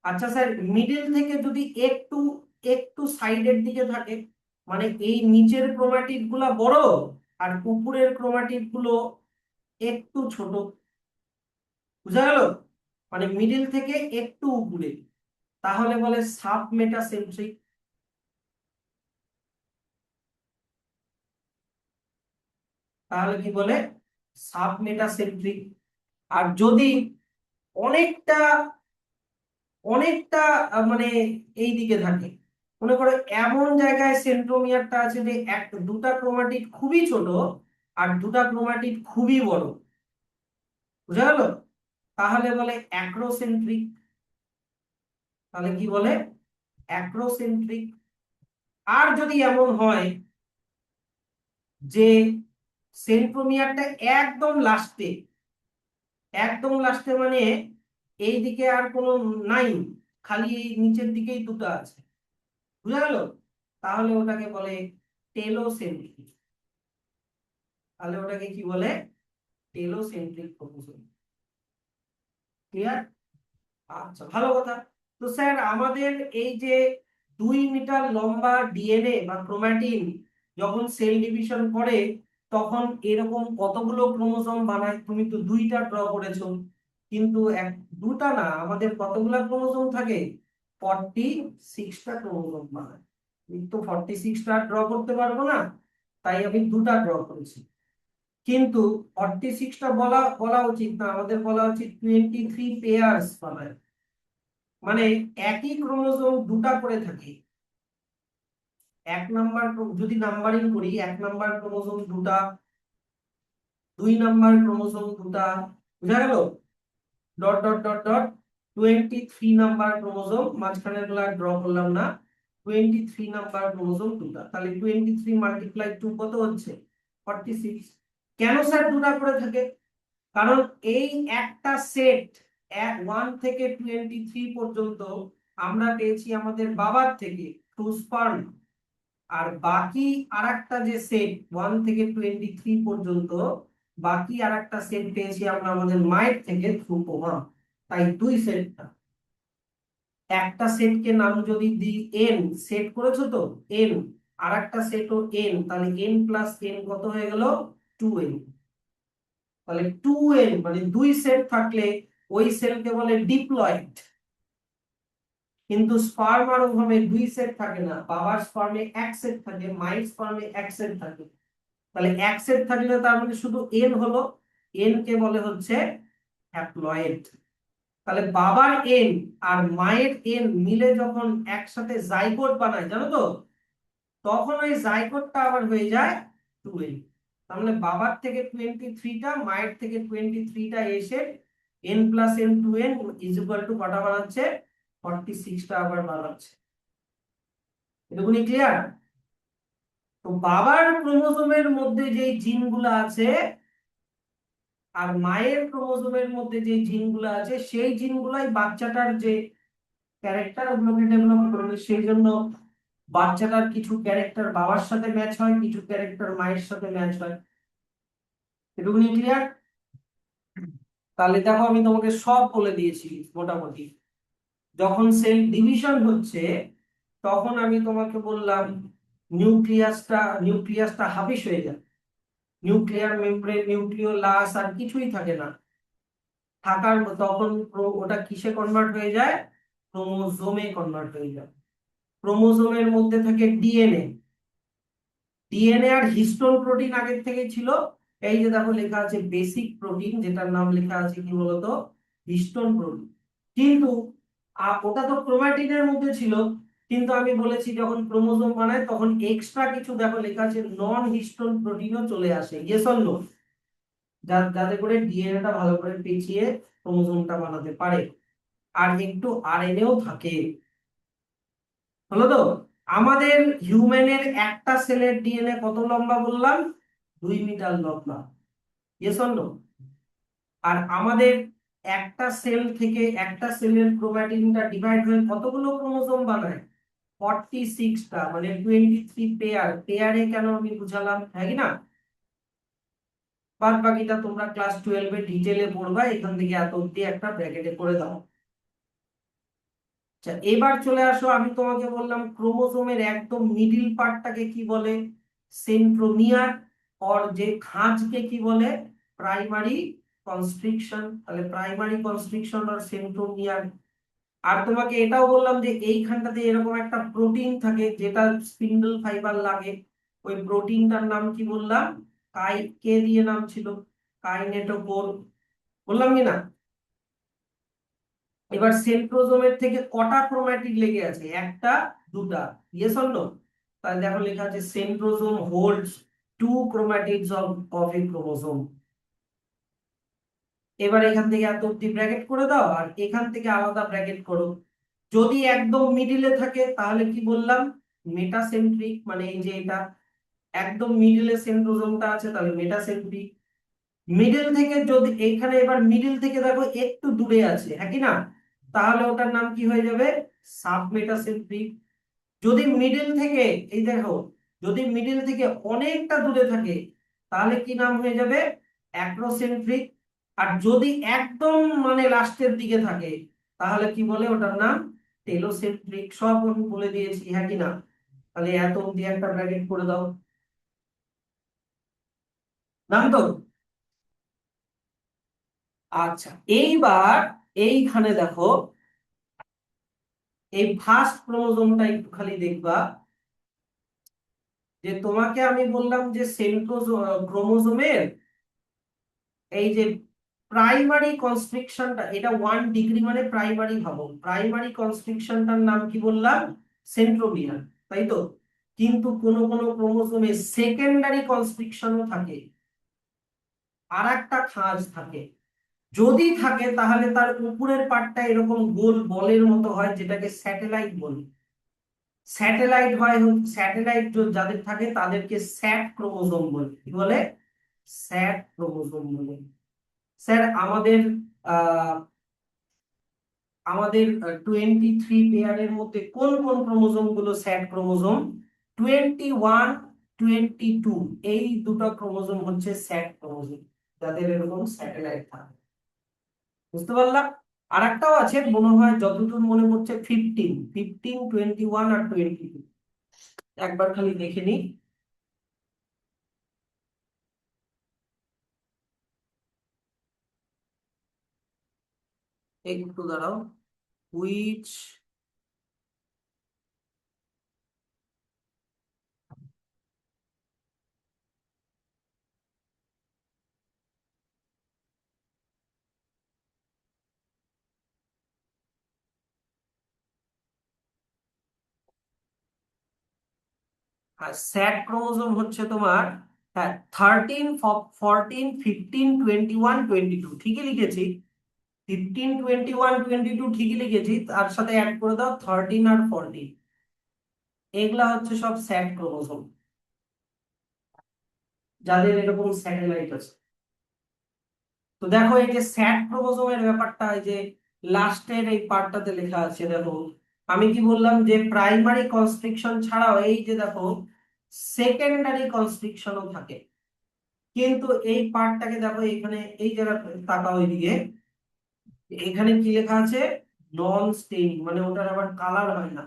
Speaker 1: আচ্ছা স্যার, মিডিল থেকে যদি একটু একটু সাইডের দিকে থাকে, মানে এই নিচের ক্রোমাটিড গুলা বড় আর উপরের ক্রোমাটিড গুলো একটু ছোট, বুঝা গেল? মানে মিডিল থেকে একটু উপরে, তাহলে বলে সাব মেটাসেন্ট্রিক। তাহলে কি বলে? Sub metacentric. আর যদি অনেকটা অনেকটা মানে এই দিকে থাকে, মনে করো এমন জায়গায় সেন্ট্রোমিয়ারটা আছে যে দুটা ক্রোমাটিড খুবই ছোট আর দুটা ক্রোমাটিড খুবই বড়, বুঝা গেল? তাহলে বলে অ্যাক্রোসেন্ট্রিক। তাহলে কি বলে? অ্যাক্রোসেন্ট্রিক। আর যদি এমন হয় যে সেন্ট্রোমিয়ারটা একদম লাস্টে, একদম লাস্টে মানে এই দিকে আর কোনো নাই, খালি এই নিচের দিকেই দুটো আছে, বুঝা গেল? তাহলে ওটাকে বলে টেলোসেন্ট্রিক। তাহলে ওটাকে কি বলে? Telocentric chromosome. ক্লিয়ার? আচ্ছা, ভালো কথা। তো স্যার আমাদের এই যে 2 মিটার লম্বা ডিএনএ বা ক্রোমাটিন যখন সেল ডিভিশন করে, তখন এরকম কতগুলো ক্রোমোসোম বানায়? তুমি তো দুইটা ড্র করেছো, কিন্তু দুটা না, আমাদের কতগুলো ক্রোমোসোম থাকে? 46টা ক্রোমোসোম বানায়। আমি তো 46টা ড্র করতে পারবো না, তাই আমি দুটা ড্র করেছি। কিন্তু 46টা বলা বলা উচিত না, আমাদের বলা উচিত 23 পেয়ার্স বানায়। মানে একই ক্রোমোসোম দুটা করে থাকে। এক নাম্বার যদি নাম্বারিং করি, 1 নাম্বার ক্রোমোসোম দুটা, 2 নাম্বার ক্রোমোসোম দুটা, বুঝা গেল? Dot dot dot dot 23 number chromosome, মাঝখানের গুলা ড্র করলাম না। 23 নাম্বার ক্রোমোসোম দুটা, তাহলে 23 × 2 কত হচ্ছে? 46। কেন স্যার দুটা করে থাকে? কারণ এই একটা সেট 1 থেকে 23 পর্যন্ত আমরা পেয়েছি আমাদের বাবার থেকে থ্রু স্পার্ম, আর বাকি আরেকটা যে সেট 1 থেকে 23 পর্যন্ত, বাকি আরেকটা সেট পেয়েছি আমরা আমাদের মায়ের থেকে থ্রু প্রমাণ। তাই দুই সেটটা, একটা সেটকে নাম যদি দিই এন, সেট করেছো তো এন, আর একটা সেটও এন, তাহলে n+n কত হয়ে গেল? 2n। তাহলে 2n মানে দুই সেট থাকলে ওই সেলকে বলে ডিপ্লয়েড। কিন্তু স্পার্ম আর ওভাবে দুই সেট থাকে না, বাবার স্পার্মে এক সেট থাকে, মায়ের স্পার্মে এক সেট থাকে। তাহলে এক সেট থাকলে তার মানে শুধু এন হলো, এন কে বলে হচ্ছে হ্যাপ্লয়েড। তাহলে বাবার এন আর মায়ের এন মিলে যখন একসাথে জাইগোট বানায়, জানো তো, তখন ওই জাইগোটটা আবার হয়ে যায় 2n। তাহলে বাবার থেকে 23টা, মায়ের থেকে 23টা এসে n+n 2n is equal to কটা বানাচ্ছে? 46টা আবার বানাচ্ছে। এটুকুনি ক্লিয়ার? তো বাবার ক্রোমোসোমের মধ্যে যে জিনগুলো আছে আর মায়ের ক্রোমোসোমের মধ্যে যে জিনগুলো আছে, সেই জিনগুলাই বাচ্চাটার যে ক্যারেক্টার ওগুলোকে ডেভেলপ করবে। সেই জন্য বাচ্চাটার কিছু ক্যারেক্টার বাবার সাথে ম্যাচ হয়, কিছু ক্যারেক্টার মায়ের সাথে ম্যাচ হয়। এটুকুনি ক্লিয়ার? তাহলে দেখো, আমি তোমাকে সব বলে দিয়েছি মোটামুটি। যখন সেল ডিভিশন হচ্ছে, তখন আমি তোমাকে বললাম নিউক্লিয়াসটা হাফিস হয়ে যায়। নিউক্লিয়ার মেমব্রেন, নিউক্লিওলাস আর কিছুই থাকে না, থাকার তখন ওটা কিসে কনভার্ট হয়ে যায়? ক্রোমোজোমে কনভার্ট হয়ে যায়। ক্রোমোজোমের মধ্যে থাকে ডিএনএ। ডিএনএ আর হিস্টোন প্রোটিন আগের থেকে ছিল। এই যে দেখো লেখা আছে বেসিক প্রোটিন, যেটার নাম লেখা আছে কি বলতো? Histone protein. কিন্তু ওটা তো ক্রোমাটিনের মধ্যে ছিল, কিন্তু আমি বলেছি যখন ক্রোমোজোম বানায় তখন এক্সট্রা কিছু দেখো লেখা আছে নন হিস্টোন প্রোটিনও চলে আসে। Yes or no? যাতে করে ডিএনএটা ভালো করে পেঁচিয়ে ক্রোমোজোমটা বানাতে পারে। আর একটু আরএনএও থাকে। হলো তো? আমাদের হিউম্যানের একটা সেলের ডিএনএ কত লম্বা বললাম? 2 মিটার লম্বা। Yes or no? আর আমাদের একটা সেল থেকে, একটা সেলের ক্রোমাটিনটা ডিভাইড হয়ে কতগুলো ক্রোমোসোম বানায়? 46টা, মানে 23 পেয়ার। পেয়ারে কেন আমি বুঝালাম, হ্যাঁ কি না? বাদ বাকিটা তোমরা ক্লাস 12-এ ডিটেলে পড়বা, এখান থেকে এত অব্দি একটা ব্র্যাকেটে করে দাও। আচ্ছা, এবার চলে আসো, আমি তোমাকে বললাম ক্রোমোজোমের একদম মিডিল পার্টটাকে কি বলে? সেন্ট্রোমিয়ার। আর যে খাঁজকে কি বলে? Primary constriction. তাহলে প্রাইমারি কনস্ট্রিকশন আর সেন্ট্রোমিয়ার। আর তোমাকে এটাও বললাম যে এইখানটাতে এরকম একটা প্রোটিন থাকে যেটা স্পিন্ডল ফাইবার লাগে। ওই প্রোটিনটার নাম কি বললাম? কে দিয়ে নাম ছিল? কাইনেটোকোর। বললাম কি না? এবার সেন্ট্রোজোমের থেকে কটা ক্রোমাটিড লেগে আছে? একটা, দুটা? Yes or no? তাহলে দেখো লেখা আছে centrosome holds two chromatids of a chromosome. এবার এখান থেকে এত অব্দি ব্র্যাকেট করে দাও, আর এখান থেকে আলাদা ব্র্যাকেট করো। যদি একদম মিডিলে থাকে তাহলে কি বললাম? মেটাসেন্ট্রিক, মানে এই যে এটা একদম মিডিলে সেন্ট্রোজোমটা আছে, তাহলে মেটাসেন্ট্রিক। মিডিল থেকে যদি এইখানে, এবার মিডিল থেকে দেখো একটু দূরে আছে, হ্যাঁ কি না? তাহলে ওটার নাম কি হয়ে যাবে? সাবমেটাসেন্ট্রিক। যদি মিডিল থেকে, এই দেখো, যদি মিডিল থেকে অনেকটা দূরে থাকে তাহলে কি নাম হয়ে যাবে? অ্যাক্রোসেন্ট্রিক। আর যদি একদম মানে লাস্টের দিকে থাকে তাহলে কি বলে ওটার নাম? টেলোসেন্ট্রিক। সব আমি বলে দিয়েছি, হ্যাঁ কি না? তাহলে এত অব্দি একটা ব্র্যাকেট করে দাও। নাম তো? আচ্ছা, এইবার এইখানে দেখো, এই ফার্স্ট ক্রোমোজোমটা একটু খালি দেখবা। যে তোমাকে আমি বললাম যে ক্রোমোজোমের এই যে প্রাইমারি কনস্ট্রিকশনটা, এটা 1 ডিগ্রি মানে প্রাইমারি ভাবো। প্রাইমারি কনস্ট্রিকশনটার নাম কি বললাম? সেন্ট্রোমিয়ার, তাই তো? কিন্তু কোন কোন ক্রোমোজোমে সেকেন্ডারি কনস্ট্রিকশনও থাকে, আর একটা খাঁজ থাকে। যদি থাকে তাহলে তার উপরের পার্টটা এরকম গোল বলের মতো হয়, যেটাকে স্যাটেলাইট বলে। স্যাটেলাইট হয়, স্যাটেলাইট যাদের থাকে তাদেরকে স্যাট ক্রোমোজোম বলে। কি বলে? স্যাট ক্রোমোজোম বলে। স্যার, আহ আমাদের 23 পেয়ারের মধ্যে কোন কোন ক্রোমোজোম গুলো স্যাট ক্রোমোজোম? 21, 22, এই দুটো ক্রোমোজোম হচ্ছে স্যাট ক্রোমোজোম, যাদের এরকম স্যাটেলাইট থাকে। বুঝতে পারলাম? আর একটাও আছে মনে হয়, যতদূর মনে পড়ছে, 15, 21 আর 22। একবার খালি দেখে নি। একটু দাঁড়াও। হুইচ স্যাট ক্রোমোজোম হচ্ছে তোমার, হ্যাঁ, 13, 14, 15, 21, 22, ঠিকই লিখেছি। 15, 21, 22 ঠিকই লিখেছি, তার সাথে অ্যাড করে দাও 13 আর 14। এগুলা হচ্ছে সব স্যাট ক্রোমোজোম, যাদের এরকম স্যাটেলাইট আছে। তো দেখো এই যে স্যাট ক্রোমোজোমের ব্যাপারটা, এই যে লাস্টের এই পার্টটাতে লেখা আছে দেখো। আমি কি বললাম? যে প্রাইমারি কনস্ট্রিকশন ছাড়াও এই যে দেখো সেকেন্ডারি কনস্ট্রিকশনও থাকে। কিন্তু এই পার্টটাকে দেখো, এখানে এই জায়গা তাকাও এদিকে, এখানে কি লেখা আছে? নন স্টেইন, মানে ওটার আবার কালার হয় না।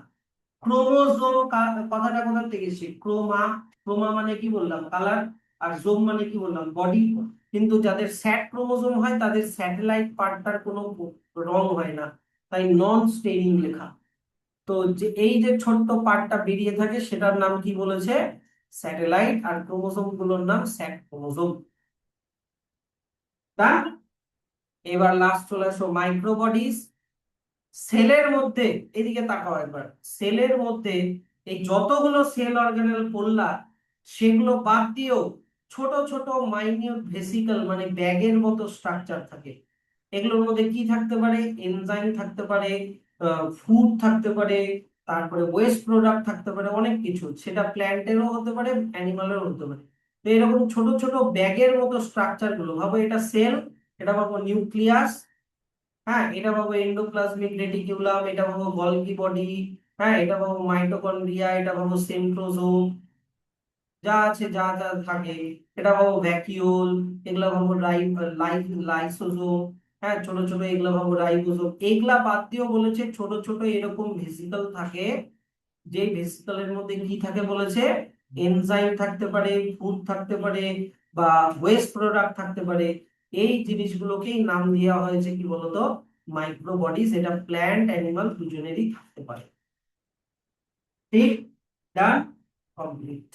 Speaker 1: ক্রোমোজোম, কথাটা কোথা থেকে এসেছে? ক্রোমা। ক্রোমা মানে কি বললাম? কালার। আর জোম মানে কি বললাম? বডি। কিন্তু যাদের স্যাট ক্রোমোজোম হয় তাদের স্যাটেলাইট পার্টটার কোনো রং হয় না, তাই নন স্টেইনিং লেখা। তো যে এই যে ছোট্ট পার্টটা বেরিয়ে থাকে সেটার নাম কি বলেছে? স্যাটেলাইট। আর ক্রোমোজোম গুলোর নাম স্যাট ক্রোমোজোম। তাই এবার লাস্ট চলে আসো, মাইক্রোবডিজ। সেলের মধ্যে, এদিকে তাকাও একবার, সেলের মধ্যে এই যতগুলো সেল অর্গানেল পড়লা সেগুলো বাদ দিয়েও ছোট ছোট মাইনিউট ভেসিকল, মানে ব্যাগের মতো স্ট্রাকচার থাকে। এগুলোর মধ্যে কি থাকতে পারে? এনজাইম থাকতে পারে, ফুড থাকতে পারে, তারপরে ওয়েস্ট প্রোডাক্ট থাকতে পারে, অনেক কিছু। সেটা প্ল্যান্টেরও হতে পারে, অ্যানিমালেরও হতে পারে। তো এরকম ছোট ছোট ব্যাগের মতো স্ট্রাকচার গুলো ভাবো, এটা সেল, এটা ভাবো নিউক্লিয়াস, হ্যাঁ, এটা ভাবো এন্ডোপ্লাজমিক রেটিকুলাম, এটা ভাবো গলগি বডি, হ্যাঁ, এটা ভাবো মাইটোকন্ড্রিয়া, এটা ভাবো সেন্ট্রোজোম। যা আছে, যা যা থাকে, এটা ভাবো ভ্যাকিওল, এগুলা ভাবো লাইসোজোম, হ্যাঁ ছোট ছোট এগুলা ভাবো রাইবোজোম। এগুলা বাদ দিয়েও বলেছে ছোট ছোট এরকম ভেসিকল থাকে, যে ভেসিকলের মধ্যে কি থাকে বলেছে, এনজাইম থাকতে পারে, ফুড থাকতে পারে, বা ওয়েস্ট প্রোডাক্ট থাকতে পারে। এই জিনিসগুলোকেই নাম দেওয়া হয়েছে কি বলতো, মাইক্রোবডিজ। এটা প্ল্যান্ট অ্যানিমাল দুজনেরই থাকতে পারে। ঠিক, ডান, কমপ্লিট।